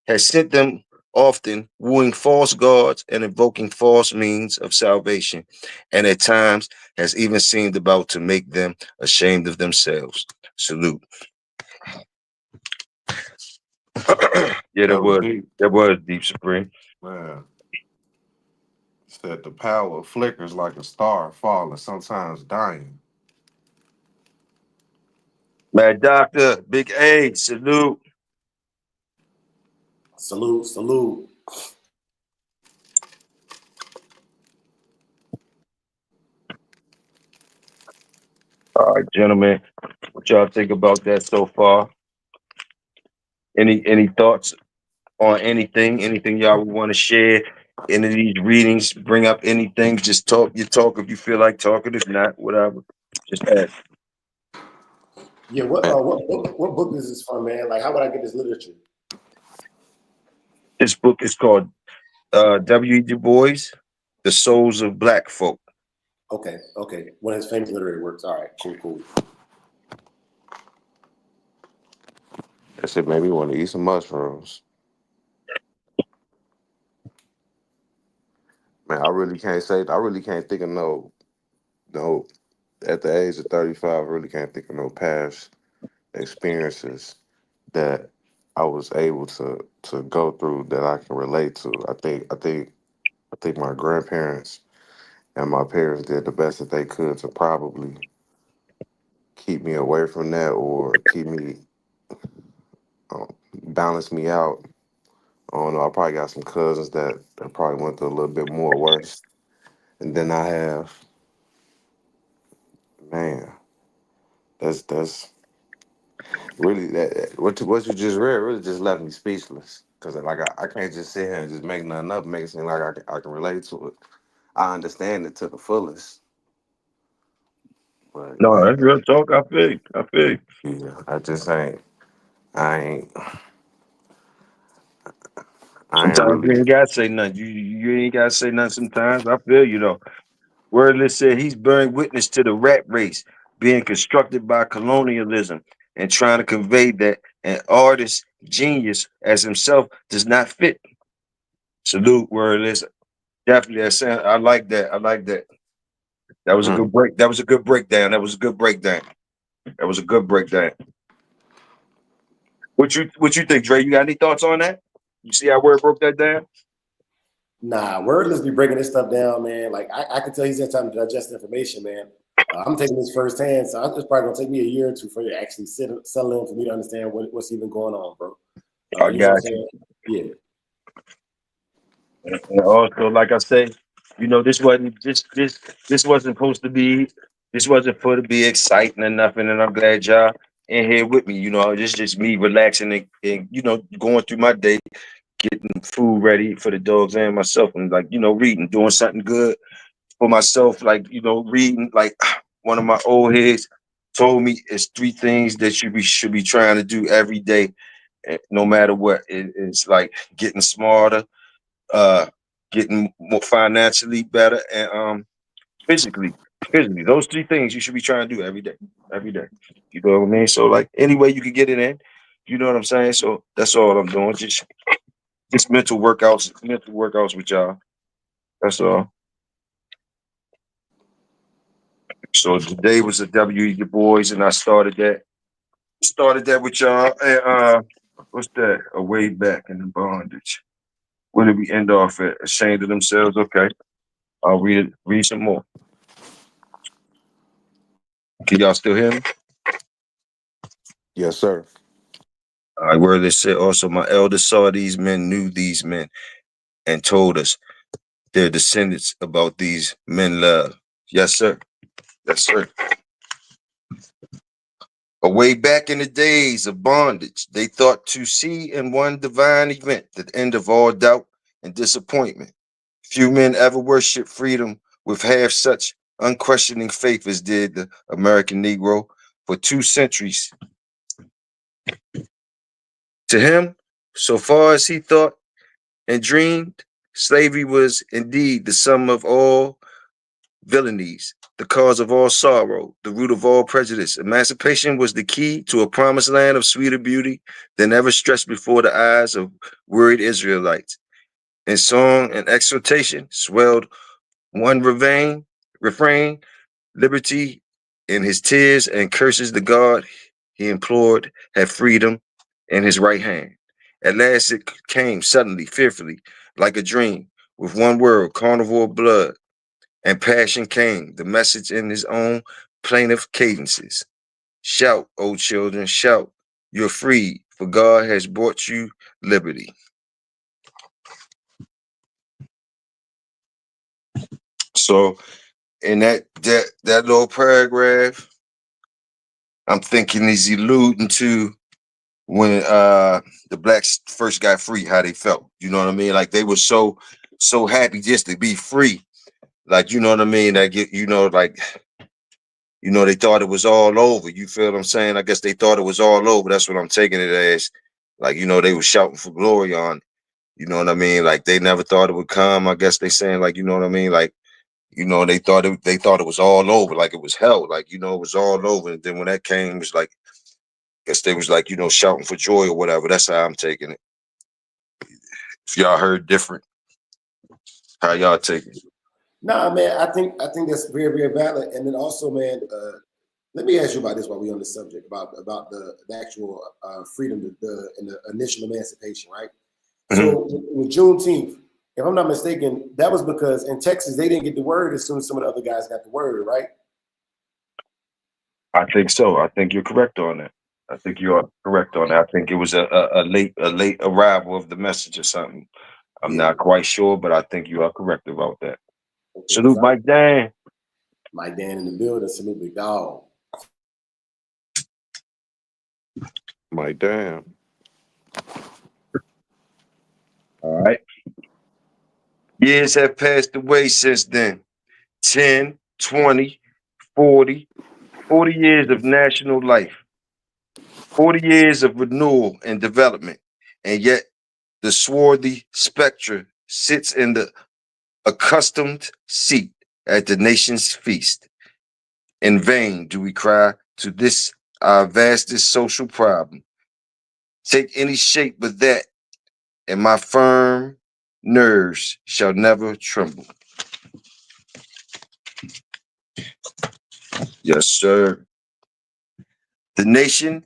has sent them often wooing false gods and invoking false means of salvation, and at times has even seemed about to make them ashamed of themselves. Salute. Yeah, That was deep, that was Deep Supreme. man. Said the power flickers like a star falling, sometimes dying. Mad Doctor, Big A, salute. Salute, salute. All right, gentlemen, what y'all think about that so far? Any thoughts on anything? Anything y'all would want to share? Any of these readings bring up anything? Just talk. You talk if you feel like talking. If not, whatever. Just ask. Yeah, what book is this from, man? Like, how would I get this literature? This book is called W.E.B. Bois, The Souls of Black Folk. Okay, okay. One of his famous literary works. All right, cool, cool. That shit made me want to eat some mushrooms. Man, I really can't think of no, at the age of 35, I really can't think of no past experiences that I was able to go through that I can relate to. I think my grandparents and my parents did the best that they could to probably keep me away from that or keep me balance me out. I don't know. I probably got some cousins that probably went through a little bit more worse. And then I have, man, that's really what you just read really just left me speechless. Cause like I can't just sit here and just make nothing up, make it seem like I can relate to it. I understand it to the fullest, but No, that's real talk. I feel you. I feel you. yeah, I ain't I ain't Sometimes you really. ain't gotta say nothing. You ain't gotta say nothing sometimes. I feel you though. Wordless said he's bearing witness to the rat race being constructed by colonialism and trying to convey that an artist's genius as himself does not fit. Salute, Wordless. Definitely, I like that. I like that. That was a Mm. good break. That was a good breakdown. That was a good breakdown. That was a good breakdown. What you think, Dre? You got any thoughts on that? You see how Word broke that down? Nah, wordless be breaking this stuff down, man. Like I can tell he's had time to digest information, man. I'm taking this firsthand, so it's probably gonna take me a year or two for you to actually settle in for me to understand what's even going on, bro. I You know what I'm got you. saying? Yeah. And also, like I say, this wasn't supposed to be. This wasn't for to be exciting or nothing. And I'm glad y'all in here with me. This just me relaxing and going through my day, getting food ready for the dogs and myself, and like reading, doing something good for myself. Like reading. Like one of my old heads told me, it's three things that you should be trying to do every day, no matter what. It's like getting smarter, uh getting more financially better, and physically those three things you should be trying to do every day. You know what I mean? So like any way you can get it in, you know what I'm saying? So that's all I'm doing, just mental workouts with y'all. That's all. So today was a W.E.B boys, and I started that with y'all. And what's that? A way back in the bondage. Where did we end off at? Ashamed of themselves. Okay, I'll read some more. Can y'all still hear me? Yes, sir. I where they said also, my elders saw these men, knew these men, and told us their descendants about these men love. Yes, sir. Yes, sir. Away back in the days of bondage, they thought to see in one divine event the end of all doubt and disappointment. Few men ever worshiped freedom with half such unquestioning faith as did the American Negro for 2 centuries. To him, so far as he thought and dreamed, slavery was indeed the sum of all villainies, the cause of all sorrow, the root of all prejudice. Emancipation was the key to a promised land of sweeter beauty than ever stretched before the eyes of worried Israelites. In song and exhortation swelled one refrain, liberty in his tears and curses the God he implored had freedom in his right hand. At last it came suddenly, fearfully, like a dream, with one word, carnivore blood, and passion came, the message in his own plaintive cadences. Shout, O children, shout, you're free, for God has brought you liberty. So in that little paragraph, I'm thinking he's alluding to when the blacks first got free, how they felt. You know what I mean? Like they were so happy just to be free. Like you know what I mean? Like they thought it was all over. You feel what I'm saying? I guess they thought it was all over. That's what I'm taking it as. Like they were shouting for glory on it. You know what I mean? Like they never thought it would come. I guess they saying like you know what I mean? Like they thought it was all over. Like it was hell. Like it was all over. And then when that came, it was like guess they was like, shouting for joy or whatever. That's how I'm taking it. If y'all heard different, how y'all take it? Nah, man, I think that's very, very valid. And then also, man, let me ask you about this while we're on the subject about the actual freedom, and the initial emancipation, right? Mhm. So with Juneteenth, if I'm not mistaken, that was because in Texas they didn't get the word as soon as some of the other guys got the word, right? I think so. I think you're correct on that. I think you are correct on that. I think it was a late arrival of the message or something. I'm Yeah. not quite sure, but I think you are correct about that. Okay, Salute, Mike Dan. Mike Dan in the building. Salute, big dog. My damn. All right. Years have passed away since then. 10, 20, 40, 40 years of national life, 40 years of renewal and development. And yet the swarthy spectre sits in the accustomed seat at the nation's feast. In vain do we cry to this our vastest social problem. Take any shape but that, and my firm nerves shall never tremble. Yes, sir. The nation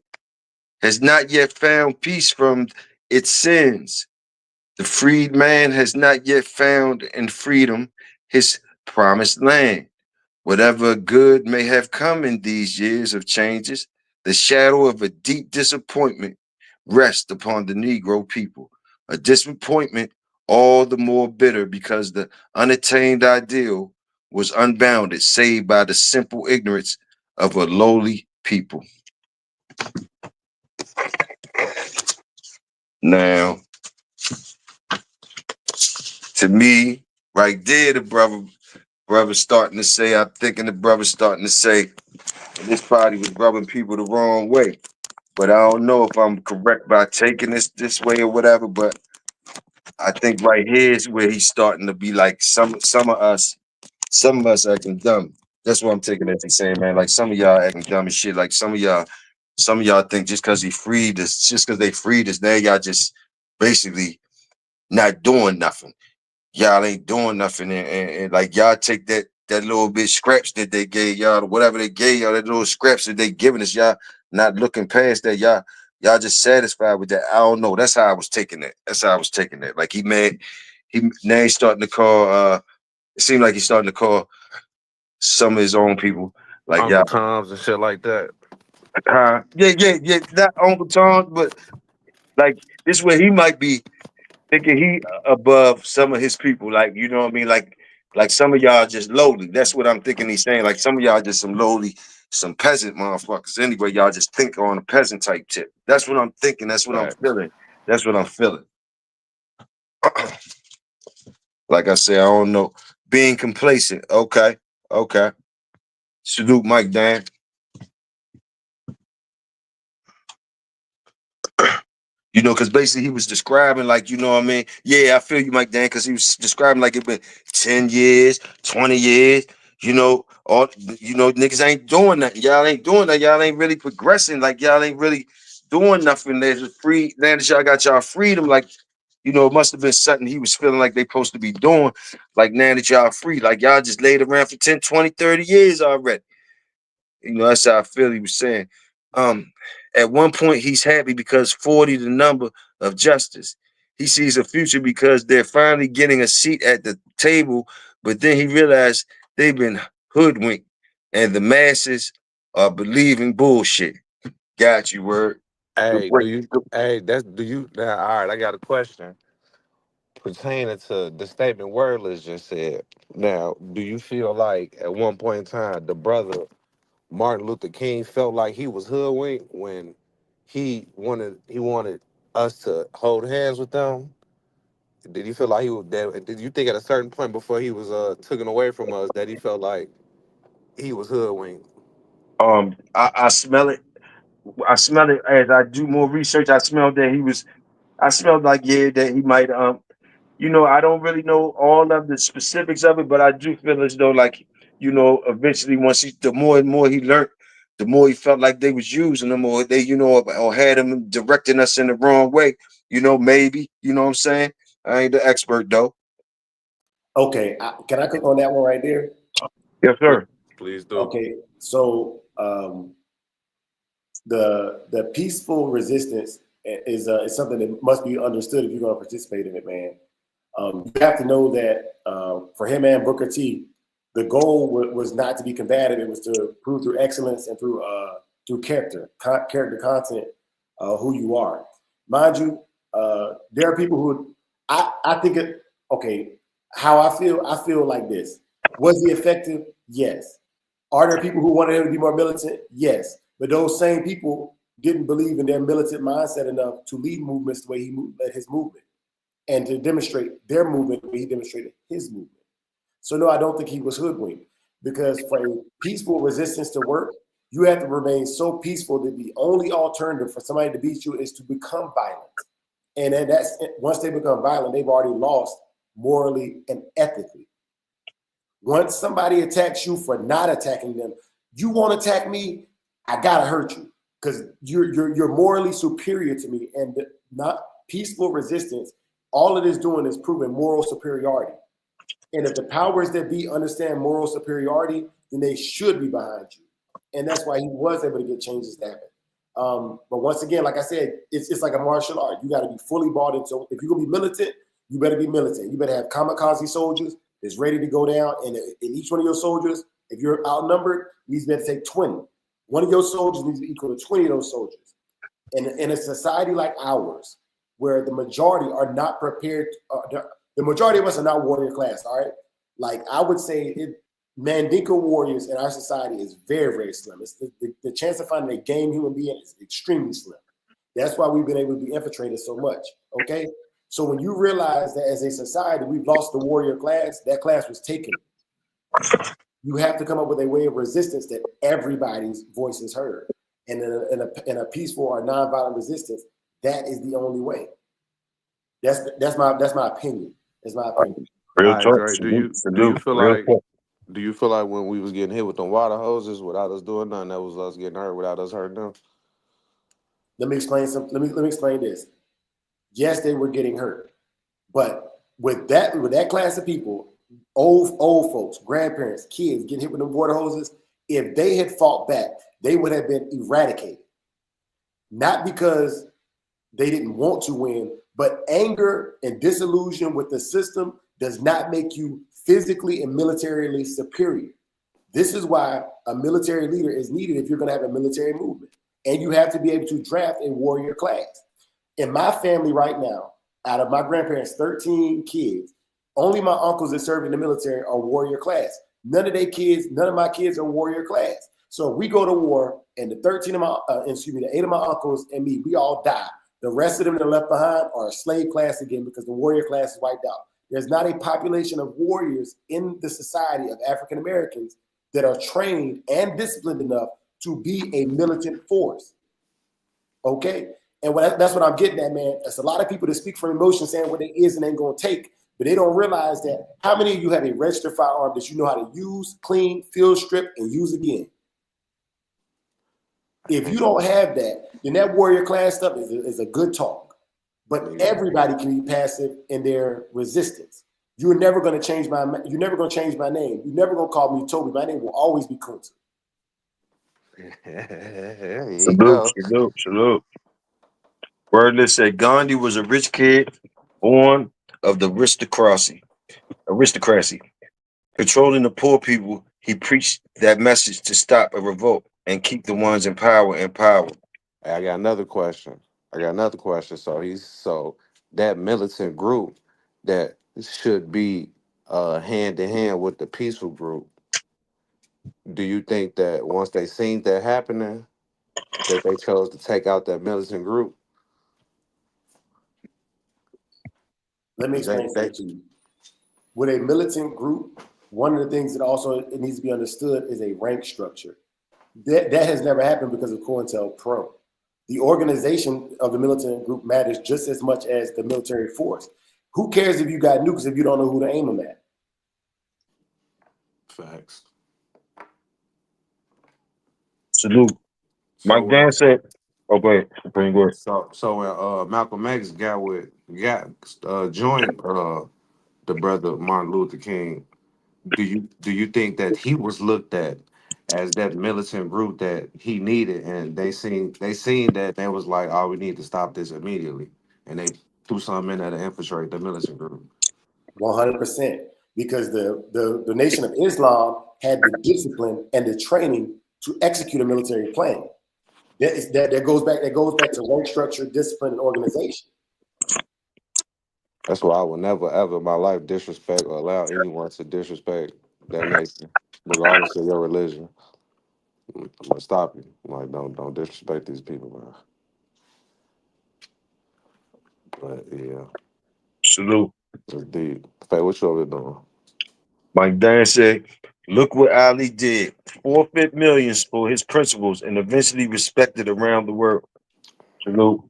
has not yet found peace from its sins. The freed man has not yet found in freedom his promised land. Whatever good may have come in these years of changes, the shadow of a deep disappointment rests upon the Negro people. A disappointment all the more bitter because the unattained ideal was unbounded, save by the simple ignorance of a lowly people. Now, to me, right there, the brother starting to say, I'm thinking the brother starting to say, this party was rubbing people the wrong way. But I don't know if I'm correct by taking this way or whatever. But I think right here is where he's starting to be like some of us acting dumb. That's what I'm taking it to saying, man. Like some of y'all acting dumb and shit. Like some of y'all think just because he freed us, just because they freed us, now y'all just basically not doing nothing. Y'all ain't doing nothing, and like y'all take that little bit scraps that they gave y'all, whatever they gave y'all, that little scraps that they giving us, y'all not looking past that. Y'all just satisfied with that. I don't know. That's how I was taking it. That's how I was taking it. Like he now he's starting to call. It seemed like he's starting to call some of his own people like Uncle y'all. Tom's and shit like that. Yeah. Not Uncle Tom, but like this way he might be thinking he above some of his people, like you know what I mean, like some of y'all just lowly. That's what I'm thinking he's saying. Like some of y'all just some lowly, some peasant motherfuckers. Anyway, y'all just think on a peasant type tip. That's what I'm thinking. That's what I'm Facts. feeling. That's what I'm feeling. Like I say, I don't know. Being complacent. Okay. Salute, Mike Dan. You know, because basically he was describing, like, you know what I mean? Yeah, I feel you, Mike Dan, because he was describing like it been 10 years, 20 years, niggas ain't doing nothing. Y'all ain't doing that. Y'all ain't really progressing. Like, y'all ain't really doing nothing. There's a free, now that y'all got y'all freedom, like, it must have been something he was feeling like they supposed to be doing. Like, now that y'all free, like, y'all just laid around for 10, 20, 30 years already. That's how I feel he was saying. At one point, he's happy because 40 the number of justice. He sees a future because they're finally getting a seat at the table, but then he realized they've been hoodwinked and the masses are believing bullshit. Got you, word. Good Hey, break. do you now? All right, I got a question pertaining to the statement Wordless just said. Now, do you feel like at one point in time the brother Martin Luther King felt like he was hoodwinked when he wanted us to hold hands with them? Did you feel like he was that? Did you think at a certain point before he was taken away from us that he felt like he was hoodwinked? I smell it. I smell it as I do more research. I smell that he was. I smelled like that he might I don't really know all of the specifics of it, but I do feel as though like, eventually once the more and more he learned, the more he felt like they was using him or they, or had him directing us in the wrong way. Maybe, you know what I'm saying? I ain't the expert though. Okay, can I click on that one right there? Yes, Please, sir. please do. Okay, so the peaceful resistance is something that must be understood if you're going to participate in it, man. You have to know that for him and Booker T, the goal was not to be combative; it was to prove through excellence and through through character content, who you are. Mind you, there are people who I think it. Okay, how I feel like this. Was he effective? Yes. Are there people who wanted him to be more militant? Yes. But those same people didn't believe in their militant mindset enough to lead movements the way he led his movement and to demonstrate their movement the way he demonstrated his movement. So no, I don't think he was hoodwinked, because for a peaceful resistance to work, you have to remain so peaceful that the only alternative for somebody to beat you is to become violent. And then that's once they become violent, they've already lost morally and ethically. Once somebody attacks you for not attacking them, you won't attack me, I gotta hurt you because you're morally superior to me. And not peaceful resistance, all it is doing is proving moral superiority. And if the powers that be understand moral superiority, then they should be behind you. And that's why he was able to get changes to happen. But once again, like I said, it's like a martial art. You got to be fully bought into. If you're gonna be militant, you better be militant. You better have kamikaze soldiers that's ready to go down. And in each one of your soldiers, if you're outnumbered, you need to be able to take 20. One of your soldiers needs to be equal to 20 of those soldiers. And in a society like ours, where the majority are not prepared, the majority of us are not warrior class. All right, like I would say, Mandinka warriors in our society is very, very slim. It's the chance of finding a game human being is extremely slim. That's why we've been able to be infiltrated so much. Okay, so when you realize that as a society we've lost the warrior class, that class was taken. You have to come up with a way of resistance that everybody's voice is heard, and in a peaceful or nonviolent resistance, that is the only way. That's my opinion. That's my opinion. Real All right, talk. Dre. Salute. Do you Salute. feel Real like talk. when we was getting hit with them water hoses without us doing nothing, that was us getting hurt without us hurting them? Let me explain something. Let me explain this. Yes, they were getting hurt, but with that class of people, old folks, grandparents, kids getting hit with them water hoses, if they had fought back, they would have been eradicated. Not because they didn't want to win, but anger and disillusion with the system does not make you physically and militarily superior. This is why a military leader is needed if you're going to have a military movement. And you have to be able to draft a warrior class. In my family right now, out of my grandparents' 13 kids, only my uncles that serve in the military are warrior class. None of my kids are warrior class. So if we go to war and the 8 of my uncles and me, we all die. The rest of them that are left behind are a slave class again because the warrior class is wiped out. There's not a population of warriors in the society of African Americans that are trained and disciplined enough to be a militant force. Okay? And that's what I'm getting at, man. There's a lot of people that speak from emotion saying what they is and ain't going to take, but they don't realize that how many of you have a registered firearm that you know how to use, clean, field strip, and use again? If you don't have that, then that warrior class stuff is a good talk. But everybody can be passive in their resistance. You're never going to change my name. You're never going to call me Toby. My name will always be Kunta. There you Salute. go. Salute. Salute. Wordless said Gandhi was a rich kid born of the aristocracy. Controlling the poor people, he preached that message to stop a revolt and keep the ones in power in power. Hey, I got another question. So that militant group that should be hand in hand with the peaceful group. Do you think that once they seen that happening, that they chose to take out that militant group? Let me 'Cause they explain they something to you. With a militant group, one of the things that also it needs to be understood is a rank structure. That has never happened because of COINTELPRO. The organization of the militant group matters just as much as the military force. Who cares if you got nukes if you don't know who to aim them at? facts. Salute. Mike So Dan said, "Oh, go ahead. Go ahead. when Malcolm X joined the brother Martin Luther King, do you think that he was looked at as that militant group that he needed, and they seen that they was like, oh, we need to stop this immediately, and they threw something in there to infiltrate the militant group? 100%. Because the Nation of Islam had the discipline and the training to execute a military plan. That goes back to rank structure, discipline, and organization. That's why I would never ever in my life disrespect or allow anyone to disrespect that nation, regardless of your religion. I'm gonna stop you. Like, don't disrespect these people, man. But yeah, Salute. it's deep. Faye, what you over there doing? Mike Dan said, look what Ali did. Forfeit millions for his principles and eventually respected around the world. Salute.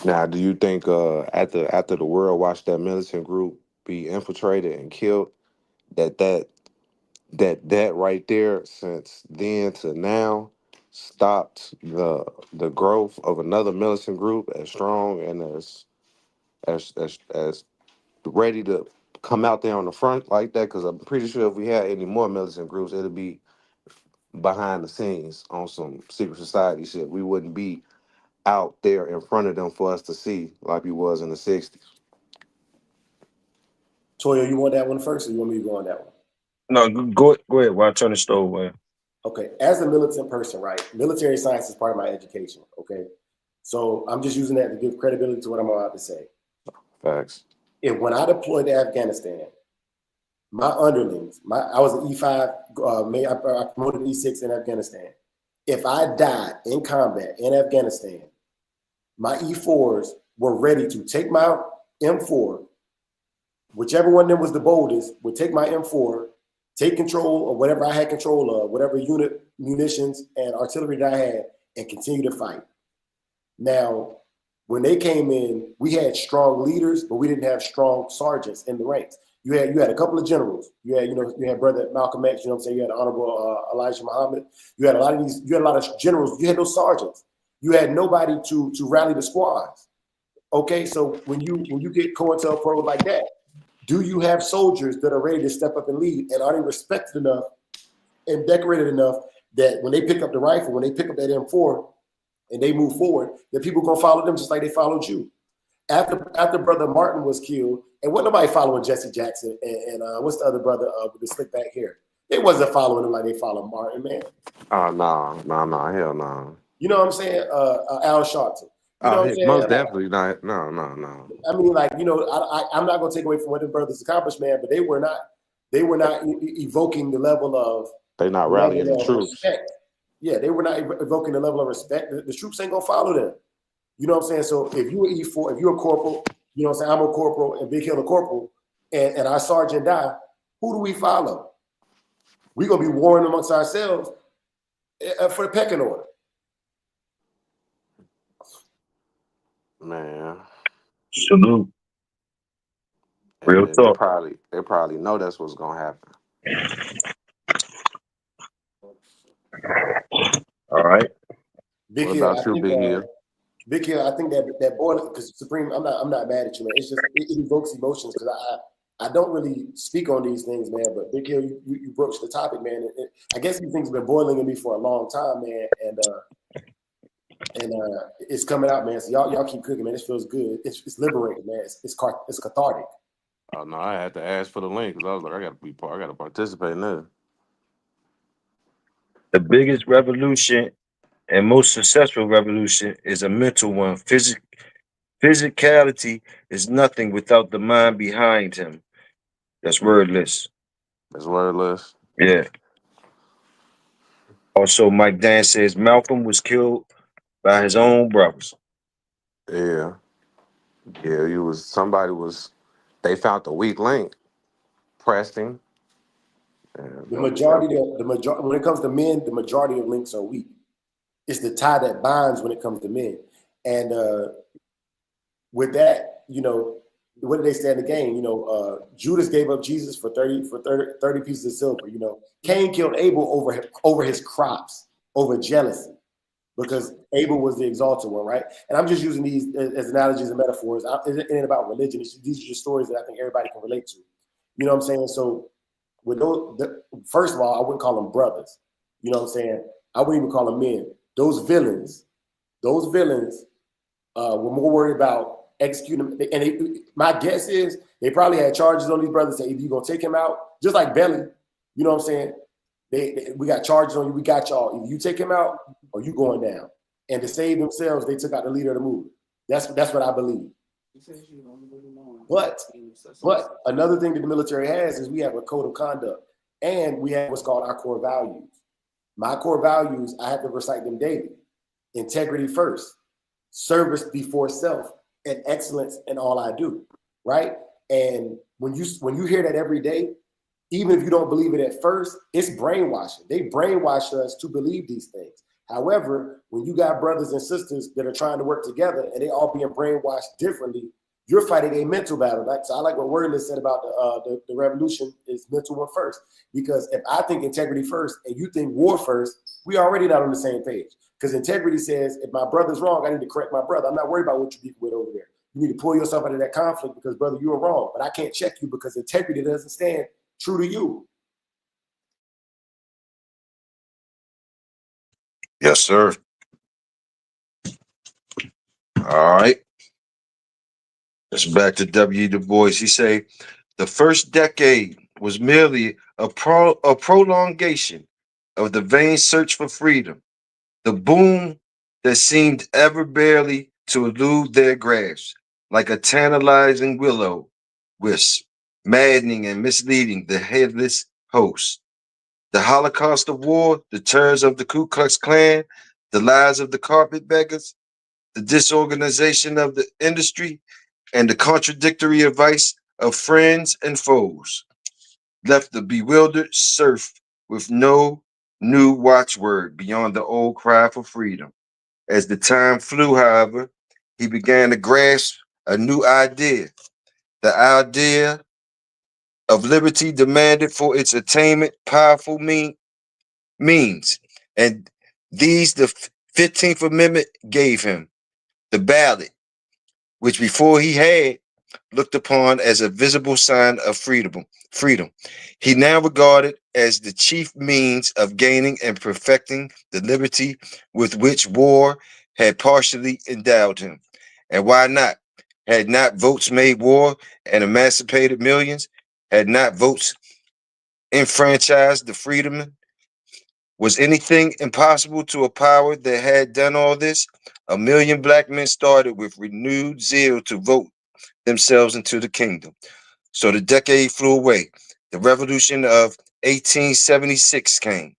Now, do you think after the world watched that militant group be infiltrated and killed, that right there, since then to now, stopped the growth of another militant group as strong and as ready to come out there on the front like that? Because I'm pretty sure if we had any more militant groups, it'd be behind the scenes on some secret society shit. We wouldn't be out there in front of them for us to see like we was in the '60s. Toyo, you want that one first, or you want me to go on that one? No, go ahead while I turn the stove away. Okay, as a militant person, right? Military science is part of my education. Okay, so I'm just using that to give credibility to what I'm about to say. Facts. When I deployed to Afghanistan, my underlings, I was an E5, I promoted E6 in Afghanistan. If I died in combat in Afghanistan, my E4s were ready to take my M4, whichever one of them was the boldest, would take my M4, take control of whatever I had control of, whatever unit, munitions, and artillery that I had, and continue to fight. Now, when they came in, we had strong leaders, but we didn't have strong sergeants in the ranks. You had a couple of generals. You had brother Malcolm X. You know what I'm saying? You had Honorable Elijah Muhammad. You had a lot of these. You had a lot of generals. You had no sergeants. You had nobody to rally the squads. Okay, so when you get COINTELPRO like that, do you have soldiers that are ready to step up and lead, and are they respected enough and decorated enough that when they pick up the rifle, when they pick up that M4, and they move forward, that people gonna follow them just like they followed you? After Brother Martin was killed, and wasn't nobody following Jesse Jackson and what's the other brother with the slick back hair? They wasn't following him like they followed Martin, man. Oh, no, hell no. You know what I'm saying? Al Sharpton. You know what I'm saying? Most definitely not. No. I mean, like, you know, I'm not gonna take away from what the brothers accomplished, man, but they were not evoking the level of They not rallying the troops. respect. Yeah, they were not evoking the level of respect. The troops ain't gonna follow them. You know what I'm saying? So if you're E4, if you're a corporal, you know what I'm saying, I'm a corporal and Big Hill a corporal, and our sergeant die, who do we follow? We're gonna be warring amongst ourselves for the pecking order. Man. Salute. Real And talk. they probably know that's what's gonna happen. All right. Big What Hill, about you, Big Hill? Big Hill, I think that boy, because Supreme, I'm not mad at you, man. It's just it evokes emotions because I don't really speak on these things, man. But Big Hill, you broached the topic, man. I guess these things have been boiling in me for a long time, man. And it's coming out, man. So y'all keep cooking, man. This feels good. It's liberating, man. It's cathartic. Oh no, I had to ask for the link because I was like, I gotta participate in this. The biggest revolution and most successful revolution is a mental one. Physicality is nothing without the mind behind him. That's wordless. That's wordless. Yeah. Also, Mike Dan says Malcolm was killed by his own brothers. Yeah. Yeah, they found the weak link, pressed him. And The majority when it comes to men, the majority of links are weak. It's the tie that binds when it comes to men. And with that, you know, what did they say in the game? You know, Judas gave up Jesus for 30 pieces of silver. You know, Cain killed Abel over his crops, over jealousy, because Abel was the exalted one, right? And I'm just using these as analogies and metaphors. It ain't about religion. These are just stories that I think everybody can relate to. You know what I'm saying? So with those, first of all, I wouldn't call them brothers. You know what I'm saying? I wouldn't even call them men. Those villains were more worried about executing. And my guess is they probably had charges on these brothers. Say, if you're gonna take him out, Just like Belly, you know what I'm saying? We got charges on you. We got y'all. Either you take him out or you going down. And to save themselves, they took out the leader of the movement. That's what I believe. But another thing that the military has is we have a code of conduct, and we have what's called our core values. My core values, I have to recite them daily. Integrity first, service before self, and excellence in all I do. Right? And when you hear that every day, even if you don't believe it at first, it's brainwashing. They brainwash us to believe these things. However, when you got brothers and sisters that are trying to work together and they all being brainwashed differently, you're fighting a mental battle. So I like what Wordless said about the revolution is mental one first. Because if I think integrity first and you think war first, we already not on the same page. Because integrity says, if my brother's wrong, I need to correct my brother. I'm not worried about what you beef with over there. You need to pull yourself out of that conflict because, brother, you are wrong. But I can't check you because integrity doesn't stand true to you. Yes, sir. All right. Let's back to W. Du Bois. He say the first decade was merely a prolongation of the vain search for freedom, the boom that seemed ever barely to elude their grasp, like a tantalizing willow wisp, maddening and misleading the headless host. The Holocaust of war, the terrors of the Ku Klux Klan, the lies of the carpetbaggers, the disorganization of the industry, and the contradictory advice of friends and foes left the bewildered serf with no new watchword beyond the old cry for freedom. As the time flew, however, he began to grasp a new idea. The idea of liberty demanded for its attainment powerful means. And these the 15th Amendment gave him. The ballot, which before he had looked upon as a visible sign of freedom. He now regarded as the chief means of gaining and perfecting the liberty with which war had partially endowed him. And why not? Had not votes made war and emancipated millions? Had not votes enfranchised the freedmen? Was anything impossible to a power that had done all this? A million black men started with renewed zeal to vote themselves into the kingdom. So the decade flew away. The revolution of 1876 came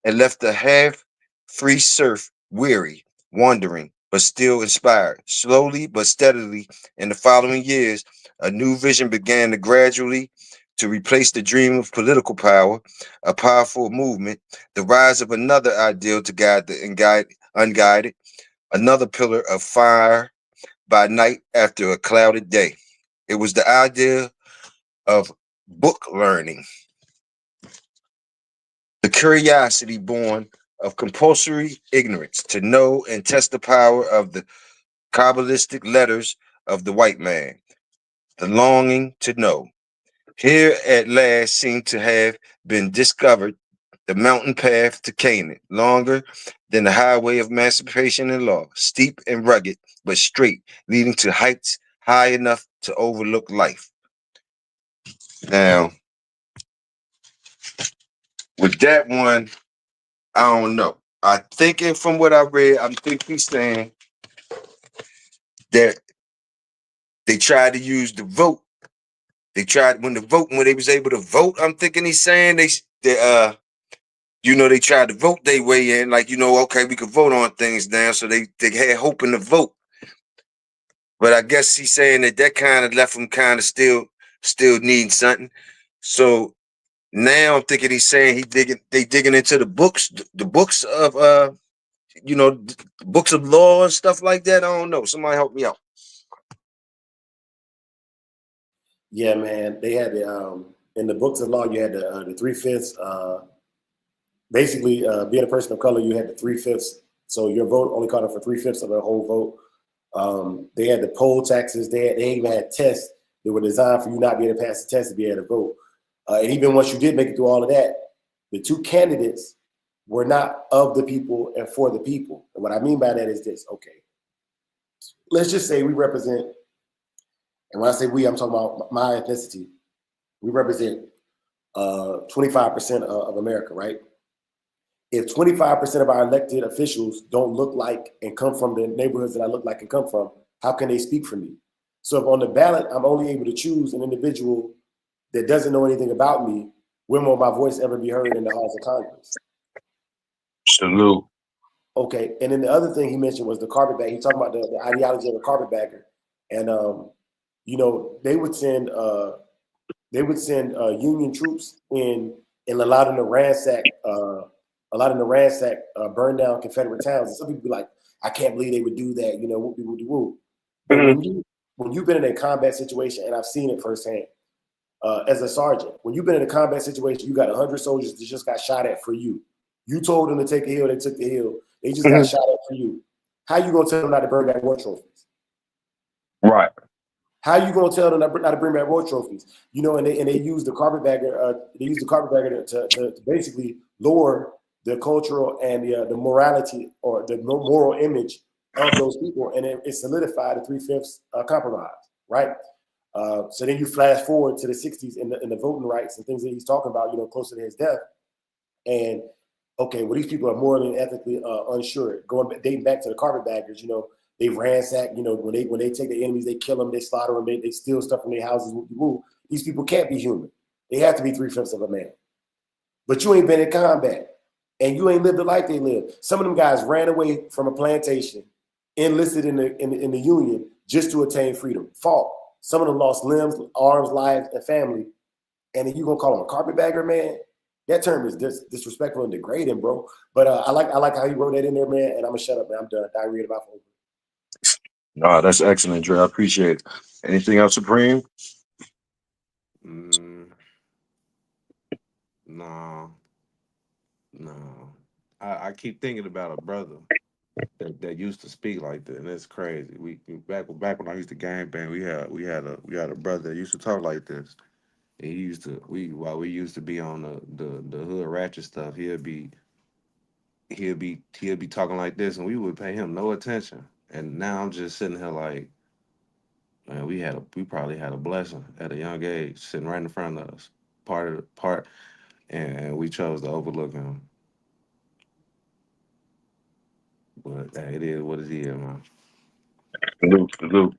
and left the half-free serf weary, wandering, but still inspired. Slowly but steadily, in the following years, a new vision began to gradually to replace the dream of political power, a powerful movement, the rise of another ideal to guide the unguided, another pillar of fire by night after a clouded day. It was the idea of book learning, the curiosity born of compulsory ignorance to know and test the power of the Kabbalistic letters of the white man, the longing to know. Here at last seemed to have been discovered the mountain path to Canaan, longer than the highway of emancipation and law, steep and rugged, but straight, leading to heights high enough to overlook life. Now, with that one, I don't know. I thinking from what I read, I'm thinking he's saying that they tried to use the vote. They tried when they was able to vote. I'm thinking he's saying they tried to vote their way in, like, okay, we could vote on things now. So they had hope in the vote. But I guess he's saying that kind of left them kind of still needing something. So now I'm thinking he's saying they digging into the books of books of law and stuff like that. I don't know. Somebody help me out. Yeah, man. They had in the books of law, you had the 3/5. Basically, being a person of color, you had the 3/5. So your vote only counted for 3/5 of the whole vote. They had the poll taxes. They even had tests that were designed for you not being able to pass the test to be able to vote. And even once you did make it through all of that, the two candidates were not of the people and for the people. And what I mean by that is this. Okay, let's just say we represent, and when I say we, I'm talking about my ethnicity. We represent 25% of America, right? If 25% of our elected officials don't look like and come from the neighborhoods that I look like and come from, how can they speak for me? So if on the ballot, I'm only able to choose an individual that doesn't know anything about me, when will my voice ever be heard in the halls of Congress? Salute. Okay, and then the other thing he mentioned was the carpetbag. He talked about the ideology of a carpetbagger, and you know they would send Union troops in a lot of the ransack, burn down Confederate towns. And some people be like, I can't believe they would do that. You know, whoop de whoop de whoop. But Mhm. when you've been in a combat situation, and I've seen it firsthand, as a sergeant, when you've been in a combat situation, you got 100 soldiers that just got shot at for you. You told them to take the hill, they took the hill. They just got Mhm. shot at for you. How you gonna tell them not to burn back war trophies? Right. How you gonna tell them not to bring back war trophies? You know, and they use the carpetbagger. They use the carpetbagger to basically lower the cultural and the morality or the moral image of those people, and it solidified a 3/5 compromise, right? So then you flash forward to the 60s and the voting rights and things that he's talking about, you know, closer to his death. And okay, well, these people are morally and ethically unsure. Dating back to the carpetbaggers, you know, they ransack. You know, when they take the enemies, they kill them, they slaughter them, they steal stuff from their houses. These people can't be human. They have to be 3/5 of a man. But you ain't been in combat, and you ain't lived the life they lived. Some of them guys ran away from a plantation, enlisted in the Union just to attain freedom. Fought. Some of them lost limbs, arms, lives, and family. And then you gonna call him a carpetbagger, man? That term is disrespectful and degrading, bro. But I like how he wrote that in there, man. And I'm gonna shut up, man. I'm done. Diarrhea about over. No, that's excellent, Dre. I appreciate it. Anything else, Supreme? Mm, no, no. I keep thinking about a brother that used to speak like that, and it's crazy. Back when I used to gang bang, we had a brother that used to talk like this. And he used to while we used to be on the hood ratchet stuff, he'll be talking like this, and we would pay him no attention. And now I'm just sitting here like, man, we probably had a blessing at a young age sitting right in front of us, part, and we chose to overlook him. But it is what it is, man. Salute, salute.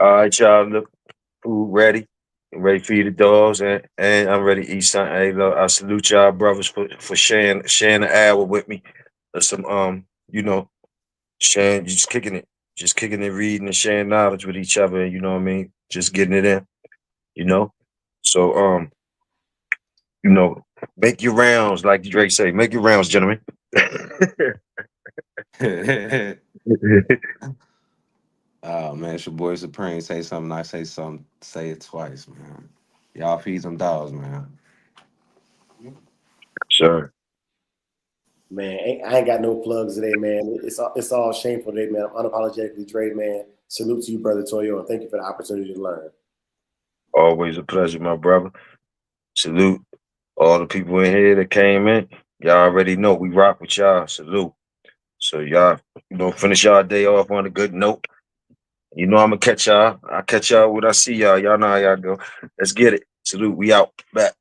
All right, y'all. Look, food ready. I'm ready to feed the dogs, and I'm ready to eat something. Hey, look, I salute y'all, brothers, for sharing the hour with me. Some you know, sharing, just kicking it, reading and sharing knowledge with each other. You know what I mean? Just getting it in. You know. So you know, make your rounds, like Drake say. Make your rounds, gentlemen. Oh man, it's your boy Supreme. Say something, I say something, say it twice, man. Y'all feed them dogs, man. Sure. Man, I ain't got no plugs today, man. It's all shameful today, man. I'm unapologetically Dre, man. Salute to you, brother Toyo, and thank you for the opportunity to learn. Always a pleasure, my brother. Salute all the people in here that came in. Y'all already know we rock with y'all. Salute. So y'all, finish y'all day off on a good note. You know I'm gonna catch y'all. I'll catch y'all when I see y'all. Y'all know how y'all go. Let's get it. Salute. We out. Back.